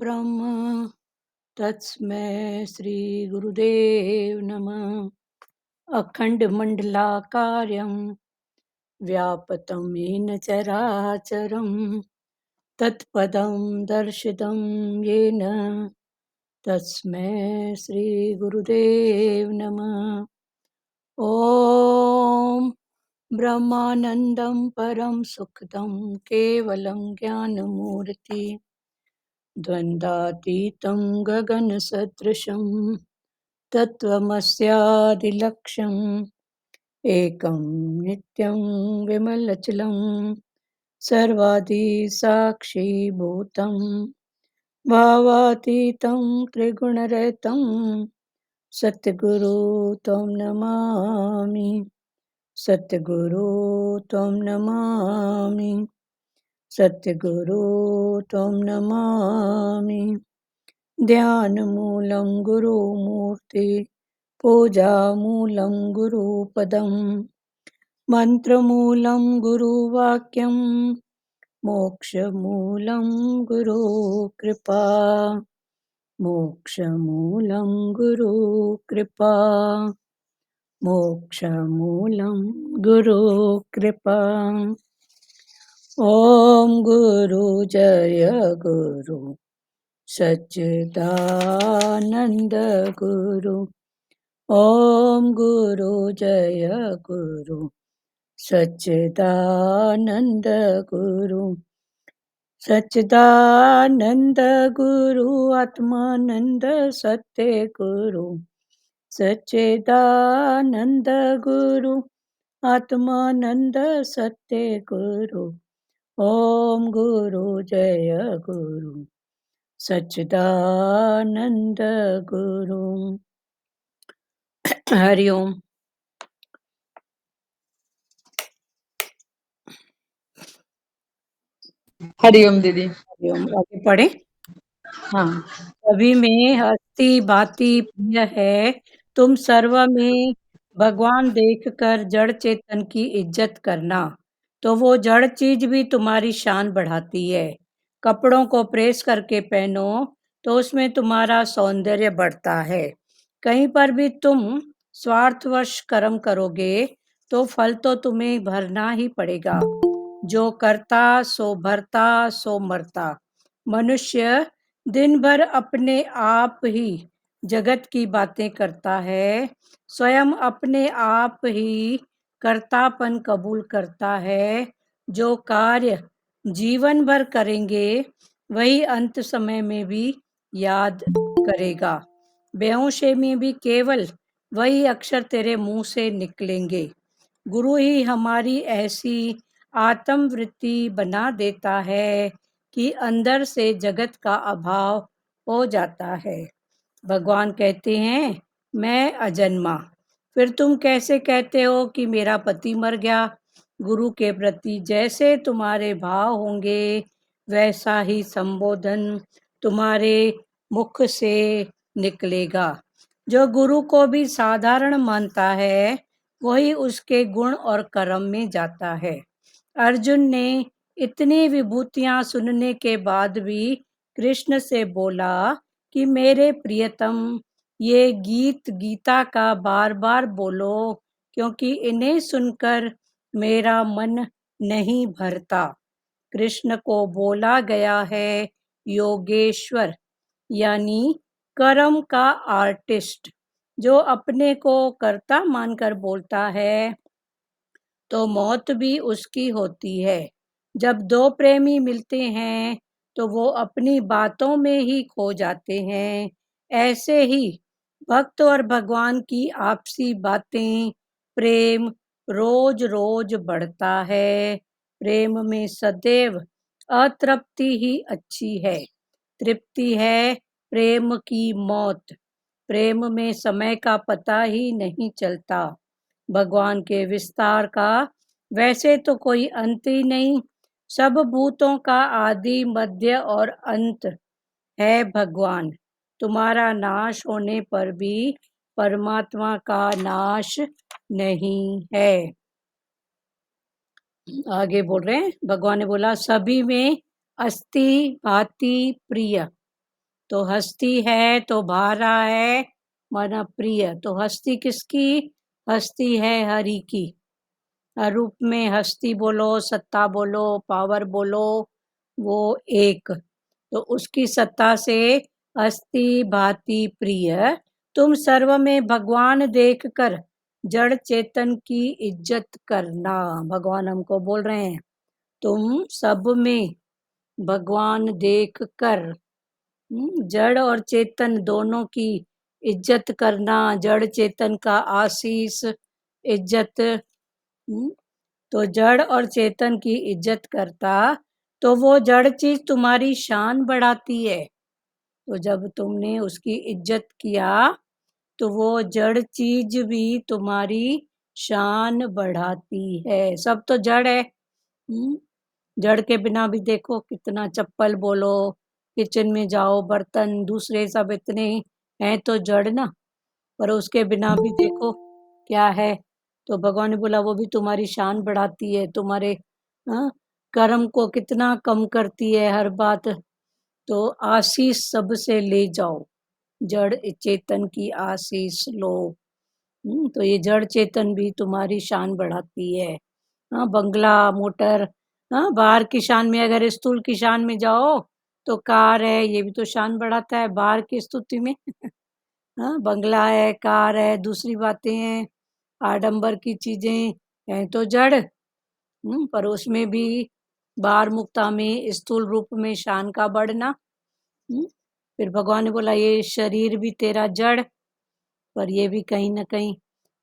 ब्रह्म तस्मै श्री गुरुदेव नमः। अखंडमंडलाकारं व्याप्तं येन चराचरं तत्पदं दर्शितं येन तस्मै श्री गुरुदेव नमः। ॐ ब्रह्मानन्दं परं सुखदं केवलं ज्ञानमूर्ति द्वन्द्वातीतं गगनसदृशं तत्त्वमस्यादिलक्ष्यम् एकं नित्यं विमलचलं सर्वादिसाक्षिभूतं भावातीतं त्रिगुणरहितं सद्गुरु त्वं नमामि। सद्गुरु त्वं नमामि। सद्गुरु त्वं नमामि। ध्यानमूलं गुरुमूर्ति पूजामूलं गुरुपदं मन्त्रमूलं गुरुवाक्यं मोक्षमूलं गुरुकृपा। मोक्षमूलं गुरुकृपा। मोक्षमूलं गुरुकृपा। ॐ गुरु जय गुरु सच्चिदानंद गुरु। ॐ गुरु जय गुरु सच्चिदानंद गुरु। सच्चिदानंद गुरु आत्मानंद सत्य गुरु। सच्चिदानंद गुरु आत्मानंद सत्य गुरु। ओम गुरु जय गुरु सच्चिदानंद गुरु। हरिओम। हरिओम दीदी। हरिओम। आगे पढ़े। हाँ। सभी में हस्ती भांति प्रिय है तुम सर्व में भगवान देखकर जड़ चेतन की इज्जत करना, तो वो जड़ चीज भी तुम्हारी शान बढ़ाती है। कपड़ों को प्रेस करके पहनो तो उसमें तुम्हारा सौंदर्य बढ़ता है। कहीं पर भी तुम स्वार्थवश कर्म करोगे तो फल तो तुम्हें भरना ही पड़ेगा। जो करता सो भरता सो मरता। मनुष्य दिन भर अपने आप ही जगत की बातें करता है, स्वयं अपने आप ही कर्तापन कबूल करता है। जो कार्य जीवन भर करेंगे वही अंत समय में भी याद करेगा। बेहोशी में भी केवल वही अक्षर तेरे मुंह से निकलेंगे। गुरु ही हमारी ऐसी आत्मवृत्ति बना देता है कि अंदर से जगत का अभाव हो जाता है। भगवान कहते हैं मैं अजन्मा, फिर तुम कैसे कहते हो कि मेरा पति मर गया। गुरु के प्रति जैसे तुम्हारे भाव होंगे वैसा ही संबोधन तुम्हारे मुख से निकलेगा। जो गुरु को भी साधारण मानता है वही उसके गुण और कर्म में जाता है। अर्जुन ने इतनी विभूतियां सुनने के बाद भी कृष्ण से बोला कि मेरे प्रियतम ये गीता का बार बार बोलो, क्योंकि इन्हें सुनकर मेरा मन नहीं भरता। कृष्ण को बोला गया है योगेश्वर, यानी कर्म का आर्टिस्ट। जो अपने को कर्ता मानकर बोलता है तो मौत भी उसकी होती है। जब दो प्रेमी मिलते हैं तो वो अपनी बातों में ही खो जाते हैं। ऐसे ही भक्त और भगवान की आपसी बातें, प्रेम रोज रोज बढ़ता है। प्रेम में सदैव अतृप्ति ही अच्छी है। तृप्ति है प्रेम की मौत। प्रेम में समय का पता ही नहीं चलता। भगवान के विस्तार का वैसे तो कोई अंत ही नहीं। सब भूतों का आदि मध्य और अंत है भगवान। तुम्हारा नाश होने पर भी परमात्मा का नाश नहीं है। आगे बोल रहे हैं, भगवान ने बोला सभी में अस्ति भाति प्रिय। तो हस्ती है तो भारा है माना प्रिय। तो हस्ती किसकी? हस्ती है हरि की। हर रूप में हस्ती बोलो, सत्ता बोलो, पावर बोलो, वो एक। तो उसकी सत्ता से हस्ती भांति प्रिय तुम सर्व में भगवान देखकर जड़ चेतन की इज्जत करना। भगवान हमको बोल रहे हैं तुम सब में भगवान देख कर जड़ और चेतन दोनों की इज्जत करना। जड़ चेतन का आशीष इज्जत। तो जड़ और चेतन की इज्जत करता तो वो जड़ चीज तुम्हारी शान बढ़ाती है। तो जब तुमने उसकी इज्जत किया तो वो जड़ चीज भी तुम्हारी शान बढ़ाती है। सब तो जड़ है। जड़ के बिना भी देखो कितना, चप्पल बोलो, किचन में जाओ, बर्तन दूसरे सब इतने हैं तो जड़ ना। पर उसके बिना भी देखो क्या है। तो भगवान ने बोला वो भी तुम्हारी शान बढ़ाती है, तुम्हारे कर्म को कितना कम करती है हर बात। तो आशीष सबसे ले जाओ, जड़ चेतन की आशीष लो। तो ये जड़ चेतन भी तुम्हारी शान बढ़ाती है। हाँ, बंगला, मोटर, हाँ, बाहर की शान में, अगर स्थूल की शान में जाओ तो कार है, ये भी तो शान बढ़ाता है बाहर की स्तुति में। हाँ, बंगला है, कार है, दूसरी बातें हैं, आडंबर की चीजें हैं तो जड़। पर उसमें भी बाहर मुक्ता में स्थूल रूप में शान का बढ़ना। फिर भगवान ने बोला ये शरीर भी तेरा जड़, पर ये भी कहीं ना कहीं,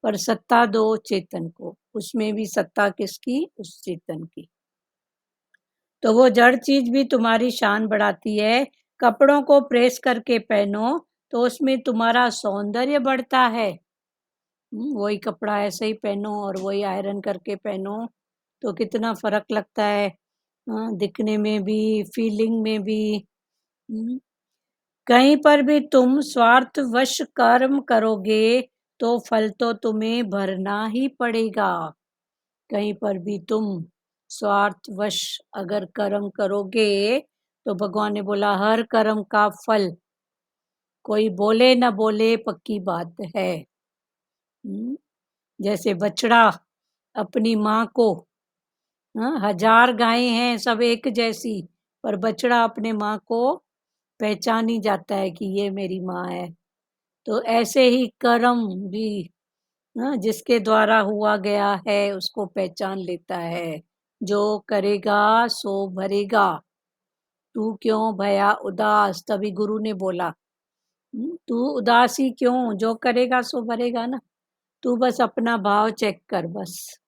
पर सत्ता दो चेतन को, उसमें भी सत्ता किसकी? उस चेतन की। तो वो जड़ चीज भी तुम्हारी शान बढ़ाती है। कपड़ों को प्रेस करके पहनो तो उसमें तुम्हारा सौंदर्य बढ़ता है। वही कपड़ा ऐसे ही पहनो और वही आयरन करके पहनो तो कितना फर्क लगता है। दिखने में भी, फीलिंग में भी। हम्म, कहीं पर भी तुम स्वार्थवश कर्म करोगे तो फल तो तुम्हें भरना ही पड़ेगा। कहीं पर भी तुम स्वार्थवश अगर कर्म करोगे तो भगवान ने बोला हर कर्म का फल, कोई बोले न बोले पक्की बात है। जैसे बछड़ा अपनी माँ को, हजार गायें हैं सब एक जैसी, पर बछड़ा अपने माँ को पहचान ही जाता है कि ये मेरी माँ है। तो ऐसे ही कर्म भी, जिसके द्वारा हुआ गया है उसको पहचान लेता है। जो करेगा सो भरेगा, तू क्यों भया उदास? तभी गुरु ने बोला तू उदासी क्यों, जो करेगा सो भरेगा ना। तू बस अपना भाव चेक कर बस।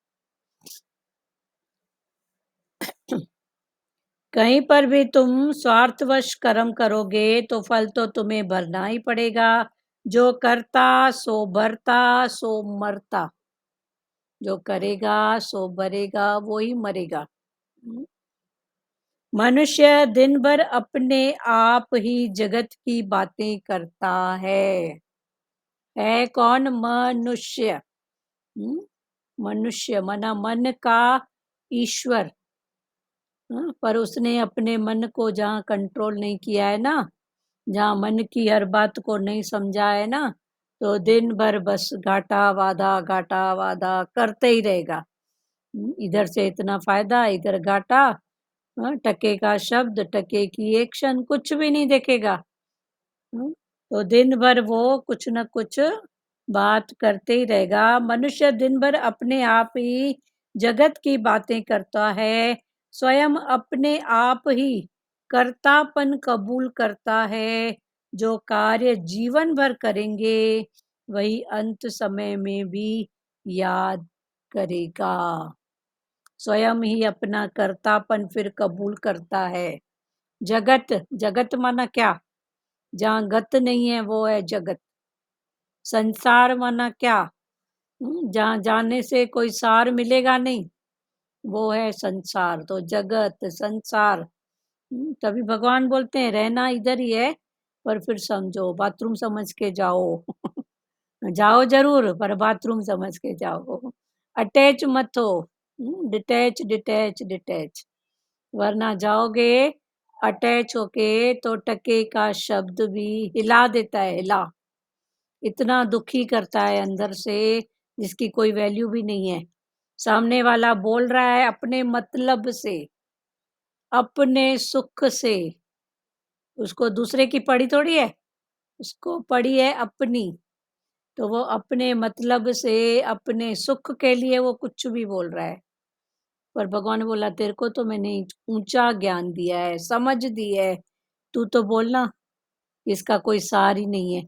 कहीं पर भी तुम स्वार्थवश कर्म करोगे तो फल तो तुम्हें भरना ही पड़ेगा। जो करता सो भरता सो मरता। जो करेगा सो भरेगा, वो ही मरेगा। मनुष्य दिन भर अपने आप ही जगत की बातें करता है कौन? मनुष्य। मनुष्य मना मन का ईश्वर। पर उसने अपने मन को जहाँ कंट्रोल नहीं किया है ना, जहाँ मन की हर बात को नहीं समझा है ना, तो दिन भर बस घाटा वादा करते ही रहेगा। इधर से इतना फायदा, इधर घाटा। टके का शब्द, टके की एक्शन, कुछ भी नहीं देखेगा। तो दिन भर वो कुछ न कुछ बात करते ही रहेगा। मनुष्य दिन भर अपने आप ही जगत की बातें करता है, स्वयं अपने आप ही कर्तापन कबूल करता है। जो कार्य जीवन भर करेंगे वही अंत समय में भी याद करेगा। स्वयं ही अपना कर्तापन फिर कबूल करता है। जगत, जगत माना क्या? जहाँ गत नहीं है वो है जगत। संसार माना क्या? जहाँ जाने से कोई सार मिलेगा नहीं, वो है संसार। तो जगत संसार। तभी भगवान बोलते हैं रहना इधर ही है, पर फिर समझो, बाथरूम समझ के जाओ। जाओ जरूर, पर बाथरूम समझ के जाओ। अटैच मत हो। डिटैच डिटैच डिटैच, वरना जाओगे अटैच होके तो टके का शब्द भी हिला देता है, हिला। इतना दुखी करता है अंदर से, जिसकी कोई वैल्यू भी नहीं है। सामने वाला बोल रहा है अपने मतलब से, अपने सुख से। उसको दूसरे की पड़ी थोड़ी है, उसको पड़ी है अपनी। तो वो अपने मतलब से, अपने सुख के लिए वो कुछ भी बोल रहा है। पर भगवान ने बोला तेरे को तो मैंने ऊंचा ज्ञान दिया है, समझ दी है, तू तो बोलना, इसका कोई सार ही नहीं है।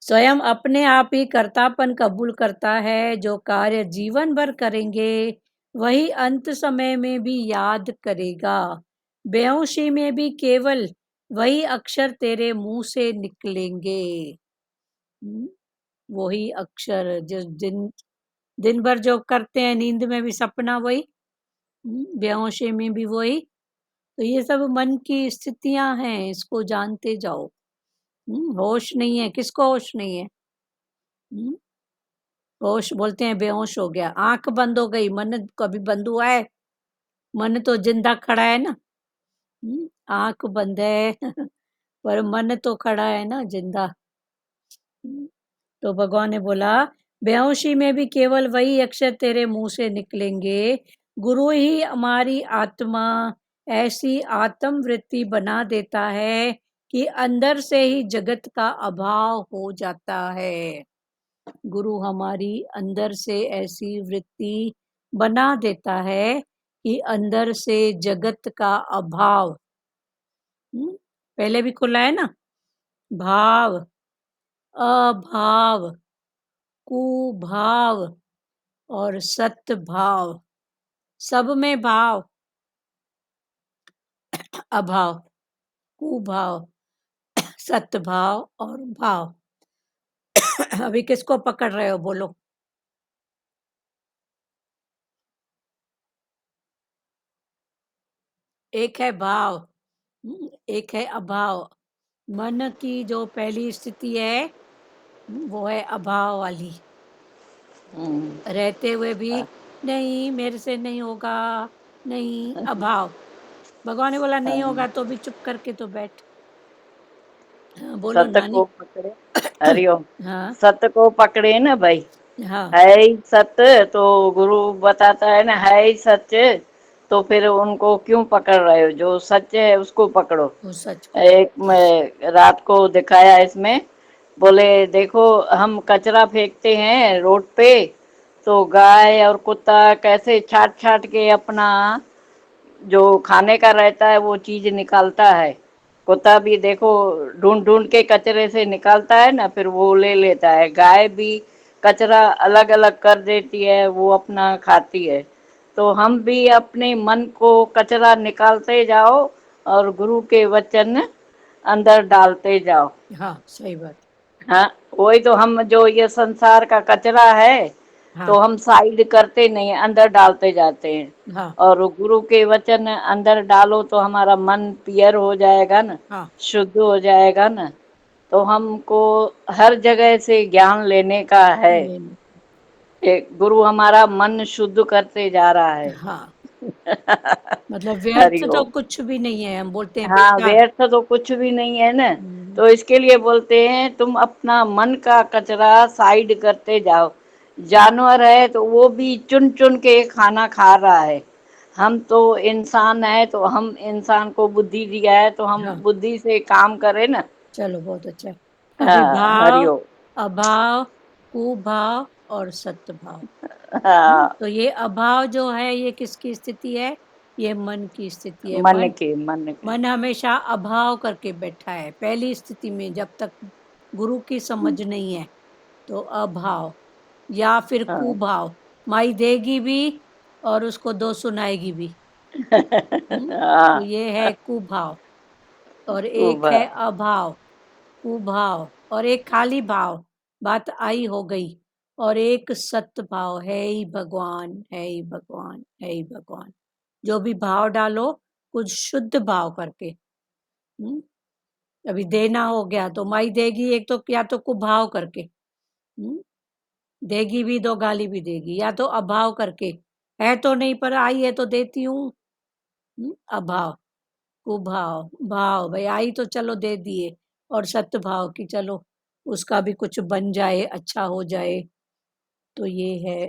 स्वयं अपने आप ही कर्तापन कबूल करता है। जो कार्य जीवन भर करेंगे वही अंत समय में भी याद करेगा। बेहोशी में भी केवल वही अक्षर तेरे मुंह से निकलेंगे। हम्म, वही अक्षर जिस दिन दिन भर जो करते हैं, नींद में भी सपना वही, बेहोशी में भी वही। तो ये सब मन की स्थितियां हैं, इसको जानते जाओ। होश नहीं है, किसको होश नहीं है? हम्म, होश बोलते हैं बेहोश हो गया, आंख बंद हो गई, मन कभी बंद हुआ है? मन तो जिंदा खड़ा है ना। आंख बंद है पर मन तो खड़ा है ना, जिंदा। हम्म, तो भगवान ने बोला बेहोशी में भी केवल वही अक्षर तेरे मुंह से निकलेंगे। गुरु ही हमारी आत्मा ऐसी आत्म वृत्ति बना देता है कि अंदर से ही जगत का अभाव हो जाता है। गुरु हमारी अंदर से ऐसी वृत्ति बना देता है कि अंदर से जगत का अभाव। पहले भी खुला है ना, भाव, अभाव, कुभाव और सत्भाव। सब में भाव, अभाव, कुभाव, सत्भाव और भाव। अभी किसको पकड़ रहे हो, बोलो? एक है भाव, एक है अभाव। मन की जो पहली स्थिति है, वो है अभाव वाली। हम्म, रहते हुए भी नहीं, मेरे से नहीं होगा, नहीं, अभाव। भगवान ने बोला नहीं हाँ, होगा तो भी चुप करके तो बैठ। हाँ, बोलो सत्य नानी। को पकड़े। हरिओम। हाँ, सत्य को पकड़े ना भाई। हाँ, है ही सत्य, तो गुरु बताता है ना, है ही सत्य, तो फिर उनको क्यों पकड़ रहे हो? जो सत्य है उसको पकड़ो। वो सच को एक पकड़ो। मैं रात को दिखाया इसमें, बोले देखो हम कचरा फेंकते हैं रोड पे, तो गाय और कुत्ता कैसे छाट छाट के अपना जो खाने का रहता है वो चीज निकालता है। कुत्ता भी देखो ढूंढ ढूंढ के कचरे से निकालता है ना, फिर वो ले लेता है। गाय भी कचरा अलग अलग कर देती है, वो अपना खाती है। तो हम भी अपने मन को कचरा निकालते जाओ और गुरु के वचन अंदर डालते जाओ। हाँ, सही बात। हाँ, वही तो, हम जो ये संसार का कचरा है हाँ, तो हम साइड करते नहीं, अंदर डालते जाते हैं। हाँ, और गुरु के वचन अंदर डालो तो हमारा मन पियर हो जाएगा ना, हाँ, शुद्ध हो जाएगा ना। तो हमको हर जगह से ज्ञान लेने का है। लेने। गुरु हमारा मन शुद्ध करते जा रहा है। हाँ, मतलब व्यर्थ तो हरिओम। कुछ भी नहीं है, हम बोलते हैं हाँ, बेकार। व्यर्थ तो कुछ भी नहीं है ना। हम्म, तो इसके लिए बोलते हैं तुम अपना मन का कचरा साइड करते जाओ। जानवर है तो वो भी चुन चुन के खाना खा रहा है। हम तो इंसान है, तो हम इंसान को बुद्धि दिया है, तो हम हाँ, बुद्धि से काम करें ना। चलो बहुत अच्छा है। अभी हाँ, भाव, हरिओम। अभाव, कुभाव और सत्भाव। हाँ, तो ये अभाव जो है, ये किसकी स्थिति है? ये मन की स्थिति है। मन मन, के, मन के। मन हमेशा अभाव करके बैठा है पहली स्थिति में, जब तक गुरु की समझ नहीं है। तो अभाव या फिर हाँ। कुभाव, माई देगी भी और उसको दो सुनाएगी भी। तो हाँ, ये है कुभाव। और एक खूब। है अभाव, कुभाव, और एक खाली भाव, बात आई हो गई। और एक सत्य भाव, है ही भगवान, है ही भगवान, है ही भगवान। जो भी भाव डालो, कुछ शुद्ध भाव करके। हम्म, अभी देना हो गया तो माई देगी, एक तो या तो कुभाव करके, देगी भी दो, गाली भी देगी, या तो अभाव करके, है तो नहीं पर आई है तो देती हूँ, अभाव। कुभाव, भाव भाई आई तो चलो दे दिए, और सत्भाव कि चलो उसका भी कुछ बन जाए, अच्छा हो जाए। तो ये है।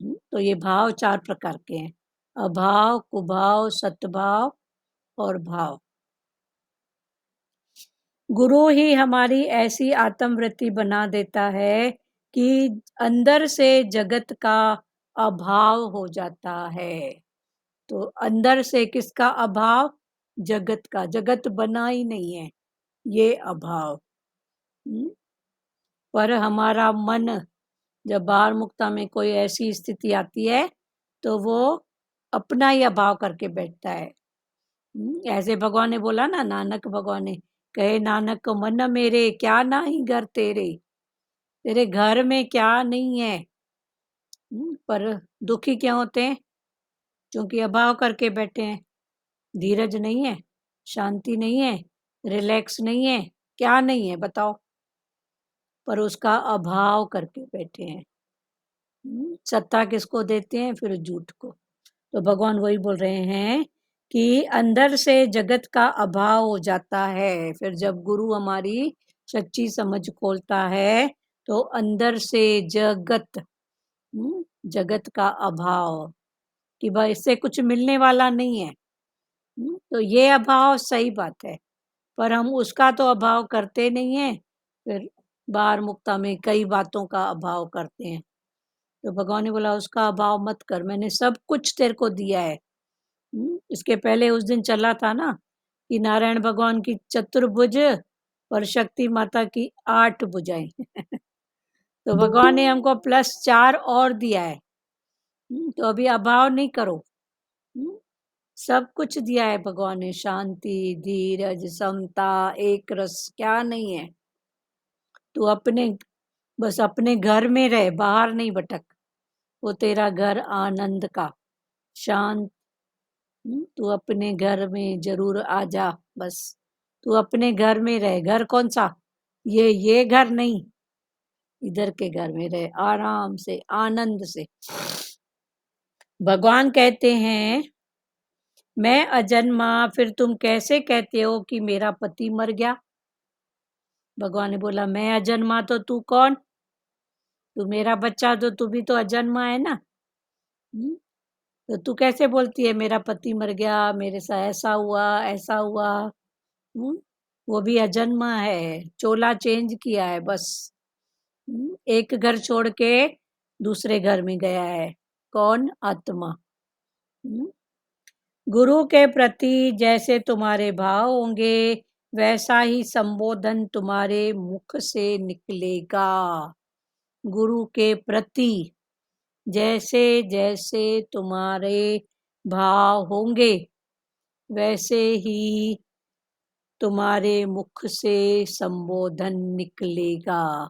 तो ये भाव 4 प्रकार के हैं। अभाव, कुभाव, सत्भाव और भाव। गुरु ही हमारी ऐसी आत्मवृत्ति बना देता है कि अंदर से जगत का अभाव हो जाता है। तो अंदर से किसका अभाव? जगत का। जगत बना ही नहीं है, ये अभाव। हम्म, पर हमारा मन जब बाहर मुक्ता में कोई ऐसी स्थिति आती है तो वो अपना ही अभाव करके बैठता है। ऐसे भगवान ने बोला ना, नानक भगवान ने कहे, नानक मन मेरे क्या नाही घर तेरे, तेरे घर में क्या नहीं है। पर दुखी क्या होते हैं? क्योंकि अभाव करके बैठे हैं। धीरज नहीं है, शांति नहीं है, रिलैक्स नहीं है, क्या नहीं है बताओ? पर उसका अभाव करके बैठे हैं। सत्ता किसको देते हैं? फिर झूठ को। तो भगवान वही बोल रहे हैं कि अंदर से जगत का अभाव हो जाता है। फिर जब गुरु हमारी सच्ची समझ खोलता है तो अंदर से जगत, जगत का अभाव, कि भाई इससे कुछ मिलने वाला नहीं है। तो ये अभाव सही बात है, पर हम उसका तो अभाव करते नहीं है। फिर बाहर मुक्ता में कई बातों का अभाव करते हैं। तो भगवान ने बोला उसका अभाव मत कर, मैंने सब कुछ तेरे को दिया है। इसके पहले उस दिन चला था ना कि नारायण भगवान की चतुर्भुज और शक्ति माता की 8 भुजाएं। तो भगवान ने हमको +4 और दिया है। तो अभी अभाव नहीं करो। हम्म, सब कुछ दिया है भगवान ने, शांति, धीरज, समता, एक रस, क्या नहीं है। तू अपने, बस अपने घर में रहे, बाहर नहीं भटक। वो तेरा घर आनंद का, शांत। तू अपने घर में जरूर आ जा, बस तू अपने घर में रहे। घर कौन सा? ये घर नहीं, इधर के घर में रहे आराम से, आनंद से। भगवान कहते हैं मैं अजन्मा, फिर तुम कैसे कहते हो कि मेरा पति मर गया? भगवान ने बोला मैं अजन्मा तो तू कौन? तू मेरा बच्चा, तो तू भी तो अजन्मा है ना। हम्म, तो तू कैसे बोलती है मेरा पति मर गया, मेरे साथ ऐसा हुआ ऐसा हुआ? हम्म, वो भी अजन्मा है, चोला चेंज किया है बस। एक घर छोड़ के दूसरे घर में गया है। कौन? आत्मा। हम्म, गुरु के प्रति जैसे तुम्हारे भाव होंगे वैसा ही संबोधन तुम्हारे मुख से निकलेगा। गुरु के प्रति जैसे जैसे तुम्हारे भाव होंगे वैसे ही तुम्हारे मुख से संबोधन निकलेगा।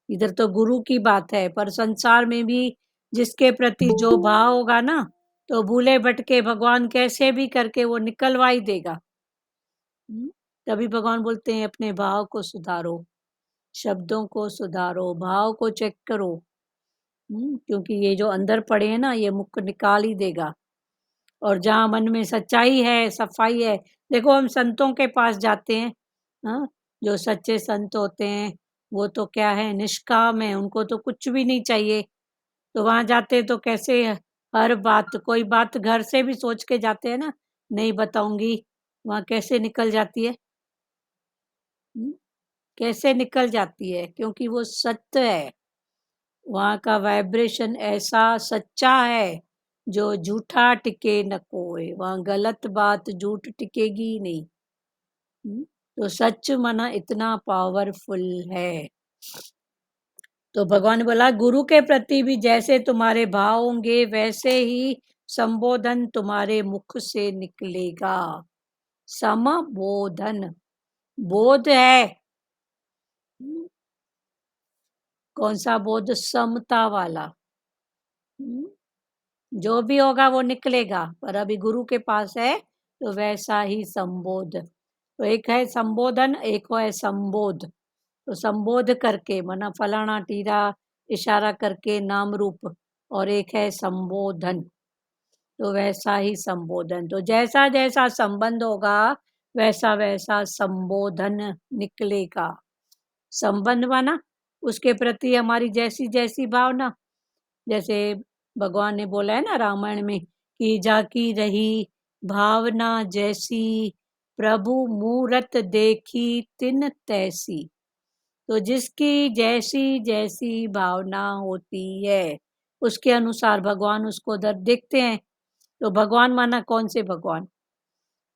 इधर तो गुरु की बात है, पर संसार में भी जिसके प्रति जो भाव होगा ना, तो भूले भटके भगवान कैसे भी करके वो निकलवा ही देगा। हम्म, तभी भगवान बोलते हैं अपने भाव को सुधारो, शब्दों को सुधारो, भाव को चेक करो। क्योंकि ये जो अंदर पड़े हैं ना, ये मुख निकाल ही देगा। और जहाँ मन में सच्चाई है, सफाई है, देखो हम संतों के पास जाते हैं, हाँ, जो सच्चे संत होते हैं वो तो क्या है, निष्काम है, उनको तो कुछ भी नहीं चाहिए। तो वहां जाते तो कैसे हर बात, कोई बात घर से भी सोच के जाते हैं ना, नहीं बताऊंगी, वहां कैसे निकल जाती है। हम्म, कैसे निकल जाती है? क्योंकि वो सत्य है। वहाँ का वाइब्रेशन ऐसा सच्चा है जो झूठा टिके न कोय। वहाँ गलत बात, झूठ टिकेगी ही नहीं। तो सच माना इतना पावरफुल है। तो भगवान ने बोला गुरु के प्रति भी जैसे तुम्हारे भाव होंगे वैसे ही संबोधन तुम्हारे मुख से निकलेगा। समबोधन, बोध है। कौन सा बोध? समता वाला। हम्म, जो भी होगा वो निकलेगा, पर अभी गुरु के पास है तो वैसा ही संबोध। तो एक है संबोधन, एक है संबोध। तो संबोध करके मना फलाना टीरा, इशारा करके नाम रूप, और एक है संबोधन। तो वैसा ही संबोधन। तो जैसा-जैसा संबंध होगा, वैसा-वैसा संबोधन निकलेगा। संबंध माना उसके प्रति हमारी जैसी-जैसी भावना, जैसे भगवान ने बोला है ना रामायण में कि जाकी रही भावना जैसी, प्रभु मूरत देखी तिन तैसी। तो जिसकी जैसी-जैसी भावना होती है, उसके अनुसार भगवान उसको उधर देखते हैं। तो भगवान माना कौन से भगवान?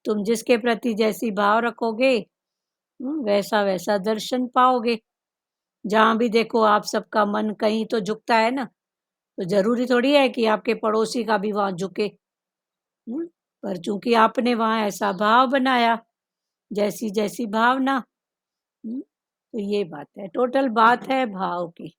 तुम जिसके प्रति जैसी भाव रखोगे, वैसा-वैसा दर्शन पाओगे। जहाँ भी देखो आप सबका मन कहीं तो झुकता है ना, तो ज़रूरी थोड़ी है कि आपके पड़ोसी का भी वहाँ झुके। हुँ? पर चूँकि आपने वहाँ ऐसा भाव बनाया, जैसी-जैसी भावना, तो ये बात है, टोटल बात है भाव की।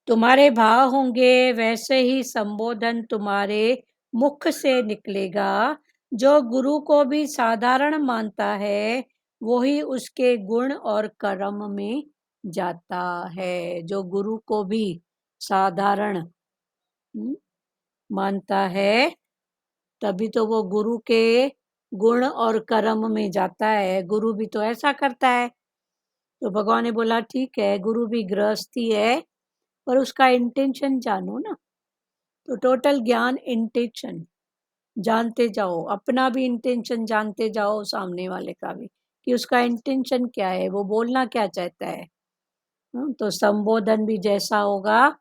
तुम्हारे भाव होंगे वैसे ही संबोधन तुम्हारे मुख से निकलेगा। जो गुरु को भी साधारण मानता है, वही उसके गुण और कर्म में जाता है। जो गुरु को भी साधारण मानता है, तभी तो वो गुरु के गुण और कर्म में जाता है। गुरु भी तो ऐसा करता है। तो भगवान ने बोला ठीक है, गुरु भी गृहस्थी है, पर उसका इंटेंशन जानो ना। तो टोटल ज्ञान इंटेंशन, जानते जाओ, अपना भी इंटेंशन जानते जाओ, सामने वाले का भी, कि उसका इंटेंशन क्या है, वो बोलना क्या चाहता है। तो संबोधन भी जैसा होगा,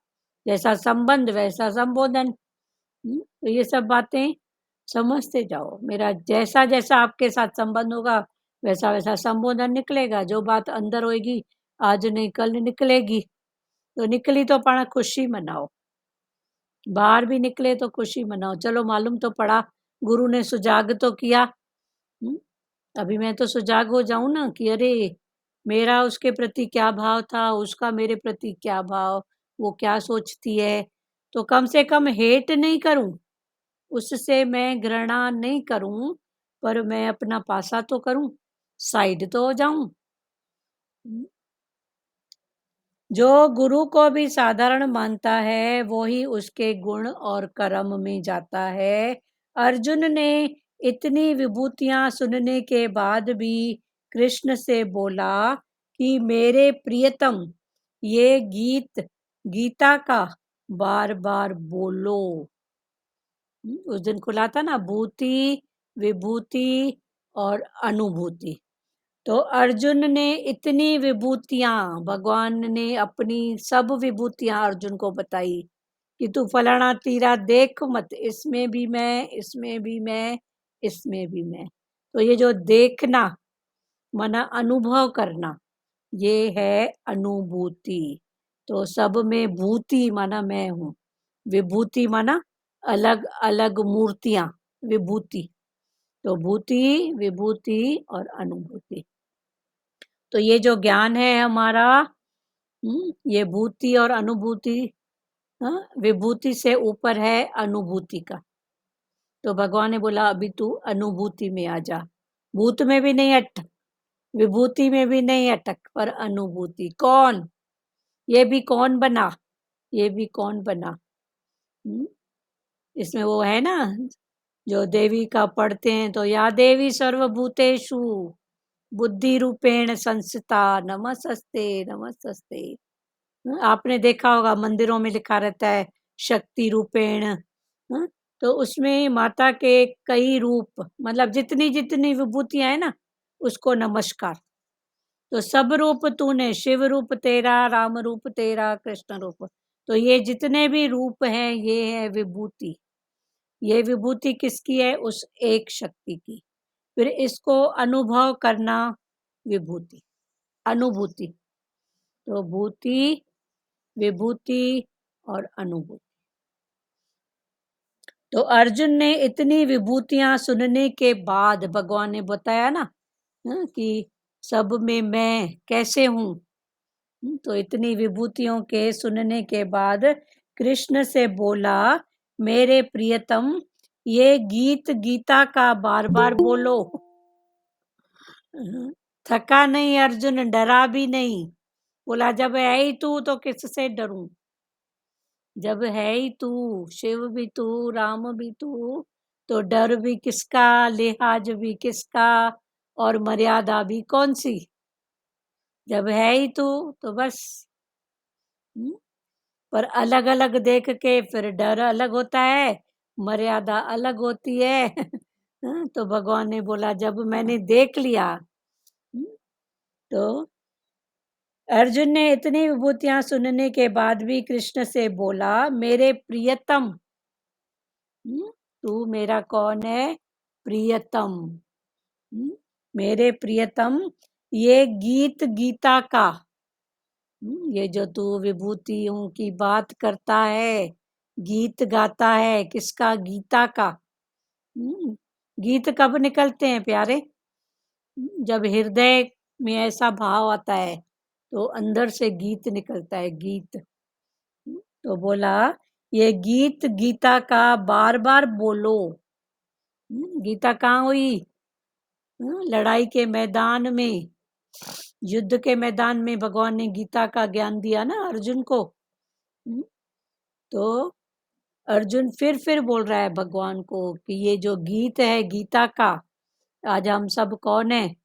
जैसा संबंध वैसा संबोधन। तो ये सब बातें समझते जाओ। मेरा जैसा जैसा आपके साथ संबंध होगा, वैसा वैसा संबोधन निकलेगा। जो बात अंदर होएगी, आज नहीं कल निकलेगी। तो निकली तो पाण खुशी मनाओ, बाहर भी निकले तो खुशी मनाओ। चलो मालूम तो पड़ा, गुरु ने सुजाग तो किया। हुँ? अभी मैं तो सुजाग हो जाऊँ ना कि अरे! मेरा उसके प्रति क्या भाव था, उसका मेरे प्रति क्या भाव, वो क्या सोचती है। तो कम से कम हेट नहीं करूँ, उससे मैं घृणा नहीं करूँ, पर मैं अपना पासा तो करूँ, साइड तो हो जाऊँ। हुँ? जो गुरु को भी साधारण मानता है, वो ही उसके गुण और कर्म में जाता है। अर्जुन ने इतनी विभूतियाँ सुनने के बाद भी कृष्ण से बोला कि मेरे प्रियतम, ये गीता का बार-बार बोलो। उस दिन खुला था ना भूति, विभूति और अनुभूति। तो अर्जुन ने इतनी विभूतियाँ, भगवान ने अपनी सब विभूतियाँ अर्जुन को बताई कि तू फलाना तीरा देख मत, इसमें भी मैं, इसमें भी मैं, इसमें भी मैं। तो ये जो देखना माना अनुभव करना, ये है अनुभूति। तो सब में भूति माना मैं हूँ, विभूति माना अलग अलग मूर्तियां, विभूति। तो भूति, विभूति और अनुभूति। तो ये जो ज्ञान है हमारा, ये भूति और अनुभूति, विभूति से ऊपर है अनुभूति का। तो भगवान ने बोला अभी तू अनुभूति में आ जा, भूत में भी नहीं अटक, विभूति में भी नहीं अटक, पर अनुभूति। कौन? ये भी कौन बना, ये भी कौन बना। हम्म, इसमें वो है ना, जो देवी का पढ़ते हैं तो या देवी सर्वभूतेषु बुद्धि रूपेण संस्थिता नमस्ते नमस्ते। आपने देखा होगा मंदिरों में लिखा रहता है शक्ति रूपेण। तो उसमें माता के कई रूप, मतलब जितनी जितनी विभूतियां है ना, उसको नमस्कार। तो सब रूप तूने, शिव रूप तेरा, राम रूप तेरा, कृष्ण रूप। तो ये जितने भी रूप हैं, ये है विभूति। ये विभूति किसकी है? उस एक शक्ति की। फिर इसको अनुभव करना, विभूति, अनुभूति। तो भूति, विभूति और अनुभूति। तो अर्जुन ने इतनी विभूतियां सुनने के बाद भगवान ने बताया ना, कि सब में मैं कैसे हूँ। तो इतनी विभूतियों के सुनने के बाद कृष्ण से बोला मेरे प्रियतम, ये गीता का बार बार बोलो। थका नहीं अर्जुन, डरा भी नहीं। बोला जब है ही तू तो किससे डरूं। जब है ही तू, शिव भी तू, राम भी तू, तो डर भी किसका, लिहाज भी किसका, और मर्यादा भी कौन सी? जब है ही तू तो बस। हम्म, पर अलग अलग देख के फिर डर अलग होता है, मर्यादा अलग होती है। हाँ, तो भगवान ने बोला जब मैंने देख लिया। तो अर्जुन ने इतनी विभूतियां सुनने के बाद भी कृष्ण से बोला, मेरे प्रियतम। तू मेरा कौन है? प्रियतम। मेरे प्रियतम, ये गीत गीता का, ये जो तू विभूतियों की बात करता है, गीत गाता है, किसका? गीता का। गीत कब निकलते हैं प्यारे? जब हृदय में ऐसा भाव आता है तो अंदर से गीत निकलता है, गीत। तो बोला, ये गीत गीता का बार बार बोलो। गीता कहाँ हुई? लड़ाई के मैदान में, युद्ध के मैदान में भगवान ने गीता का ज्ञान दिया ना अर्जुन को। तो अर्जुन फिर बोल रहा है भगवान को कि ये जो गीत है गीता का, आज हम सब कौन है?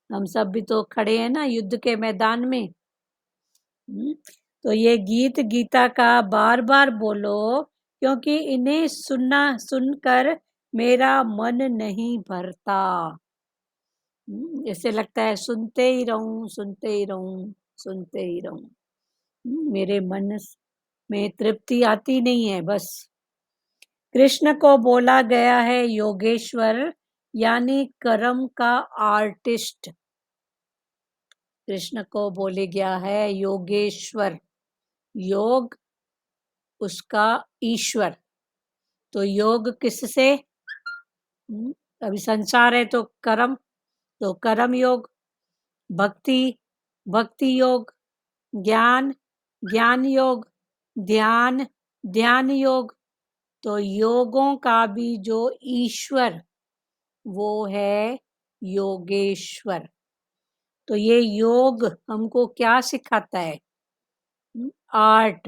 हम सब भी तो खड़े हैं ना युद्ध के मैदान में। तो ये गीत गीता का बार बार बोलो, क्योंकि इन्हें सुनकर मेरा मन नहीं भरता। ऐसे लगता है सुनते ही रहूं, सुनते ही रहूं, सुनते ही रहूं। मेरे मन में तृप्ति आती नहीं है बस। कृष्ण को बोला गया है योगेश्वर, यानी कर्म का आर्टिस्ट। कृष्ण को बोले गया है योगेश्वर, योग उसका ईश्वर। तो योग किससे? अभी संसार है तो कर्म, तो कर्म योग, भक्ति भक्ति योग, ज्ञान ज्ञान योग, ध्यान ध्यान योग। तो योगों का भी जो ईश्वर वो है योगेश्वर। तो ये योग हमको क्या सिखाता है? आर्ट।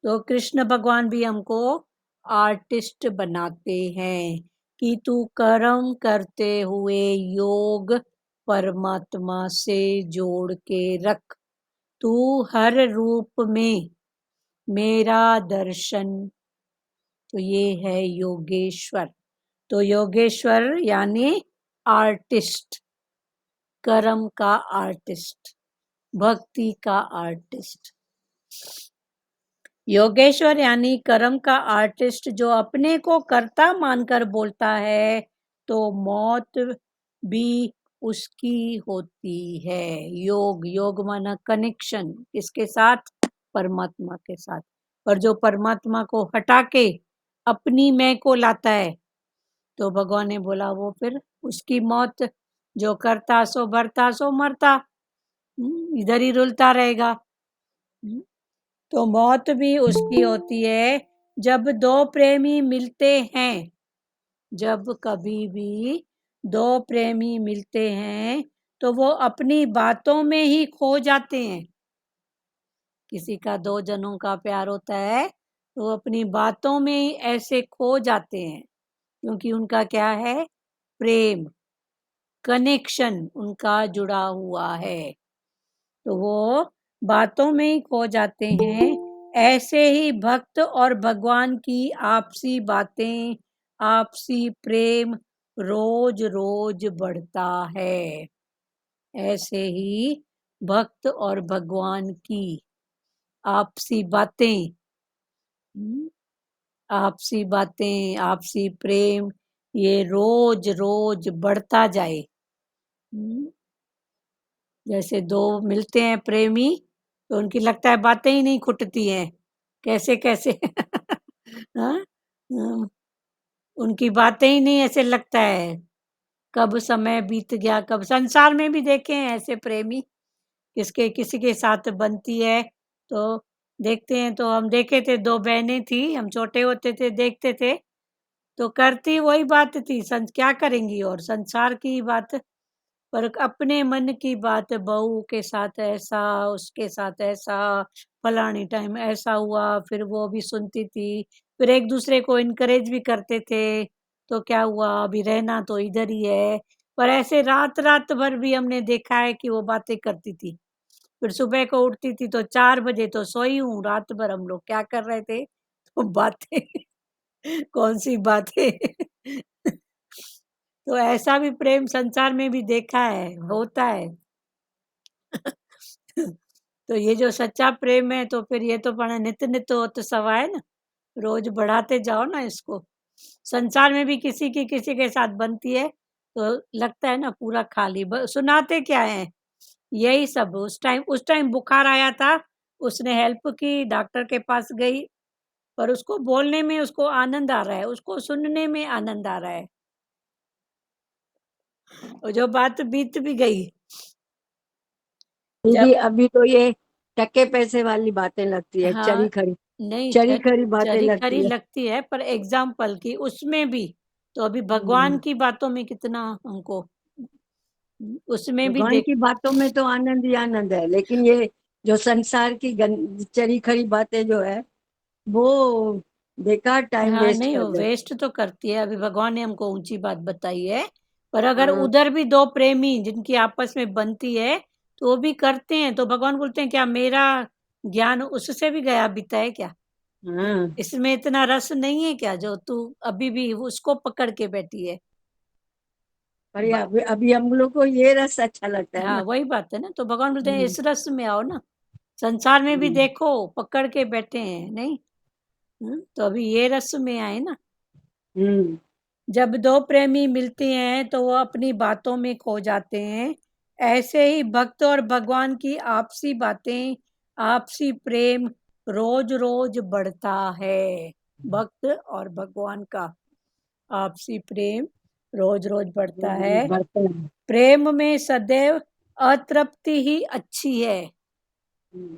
तो कृष्ण भगवान भी हमको आर्टिस्ट बनाते हैं कि तू कर्म करते हुए योग परमात्मा से जोड़ के रख। तू हर रूप में मेरा दर्शन। तो ये है योगेश्वर। तो योगेश्वर यानी आर्टिस्ट, कर्म का आर्टिस्ट, भक्ति का आर्टिस्ट। योगेश्वर यानी कर्म का आर्टिस्ट जो अपने को कर्ता मानकर बोलता है तो मौत भी उसकी होती है। योग, योग माना कनेक्शन, किसके साथ? परमात्मा के साथ। और जो परमात्मा को हटा के अपनी मैं को लाता है तो भगवान ने बोला वो फिर उसकी मौत। जो करता सो भरता सो मरता, इधर ही रुलता रहेगा। तो मौत भी उसकी होती है। जब दो प्रेमी मिलते हैं, जब कभी भी दो प्रेमी मिलते हैं तो वो अपनी बातों में ही खो जाते हैं। किसी का दो जनों का प्यार होता है तो वो अपनी बातों में ही ऐसे खो जाते हैं, क्योंकि उनका क्या है? प्रेम, कनेक्शन उनका जुड़ा हुआ है। तो वो बातों में ही खो जाते हैं। ऐसे ही भक्त और भगवान की आपसी बातें, आपसी प्रेम रोज रोज बढ़ता है। ऐसे ही भक्त और भगवान की आपसी बातें, आपसी बातें, आपसी प्रेम, ये रोज रोज बढ़ता जाए। जैसे दो मिलते हैं प्रेमी तो उनकी लगता है बातें ही नहीं खुटती हैं, कैसे कैसे। हाँ, हाँ, उनकी बातें ही नहीं, ऐसे लगता है कब समय बीत गया कब। संसार में भी देखे हैं ऐसे प्रेमी, किसके किसी के साथ बनती है तो देखते हैं। तो हम देखे थे, दो बहनें थी, हम छोटे होते थे देखते थे, तो करती वही बात थी, क्या करेंगी और संसार की बात। पर अपने मन की बात बहू के साथ ऐसा, उसके साथ ऐसा, फलानी टाइम ऐसा हुआ, फिर वो भी सुनती थी। फिर एक-दूसरे को एनकरेज भी करते थे, तो क्या हुआ अभी रहना तो इधर ही है। पर ऐसे रात-रात भर भी हमने देखा है कि वो बातें करती थी। फिर सुबह को उठती थी तो 4 बजे तो सोई हूँ, रात भर हम लोग क्या कर रहे थे? तो बातें कौन-सी बातें? तो ऐसा भी प्रेम संसार में भी देखा है, होता है। तो ये जो सच्चा प्रेम है तो फिर ये तो पण नित नित होत सवाय ना, रोज़ बढ़ाते जाओ ना इसको। संसार में भी किसी की किसी के साथ बनती है, तो लगता है ना पूरा खाली ब सुनाते क्या हैं? यही सब उस टाइम बुखार आया था, उसने हेल्प की, डॉक्टर के पास गई, पर उसको बोलने में उसको आनंद आ रहा है, उसको सुनने में आनंद आ रहा है। और जो बात बीत भी गई, जब दीदी अभी तो ये टके पैसे वाली बातें लगती है, हाँ, नहीं चरी खरी बातें चरी-खरी लगती है। लगती है पर एग्ज़ाम्पल की उसमें भी, तो अभी भगवान हम्म, की बातों में कितना हमको उसमें भी भगवान देख की बातों में तो आनंद ही आनंद है, लेकिन ये जो संसार की चरी खरी बातें जो है वो बेकार टाइम हाँ, वेस्ट नहीं कर वो दे। वेस्ट तो करती है, अभी भगवान ने हमको ऊँची बात बताई है, पर अगर हाँ, उधर भी 2 प्रेमी जिनकी आपस में बनती है, तो वो भी करते हैं, तो भगवान बोलते हैं क्या मेरा ज्ञान उससे भी गया बीता है क्या? हाँ, इसमें इतना रस नहीं है क्या जो तू अभी भी उसको पकड़ के बैठी है? पर ये ब अभी अभी हम लोग को ये रस अच्छा लगता है हाँ, ना। वही बात है ना, तो भगवान बोलते हैं हम्म, इस रस में आओ ना, संसार में भी हम्म, देखो पकड़ के बैठे हैं, नहीं? तो अभी ये रस में आए ना। हम्म, जब 2 प्रेमी मिलते हैं तो वो अपनी बातों में खो जाते हैं। ऐसे ही भक्त और भगवान की आपसी बातें, आपसी प्रेम रोज-रोज बढ़ता है। भक्त और भगवान का आपसी प्रेम रोज-रोज बढ़ता है। बढ़ता है। प्रेम में सदैव अतृप्ति ही अच्छी है। हम्म,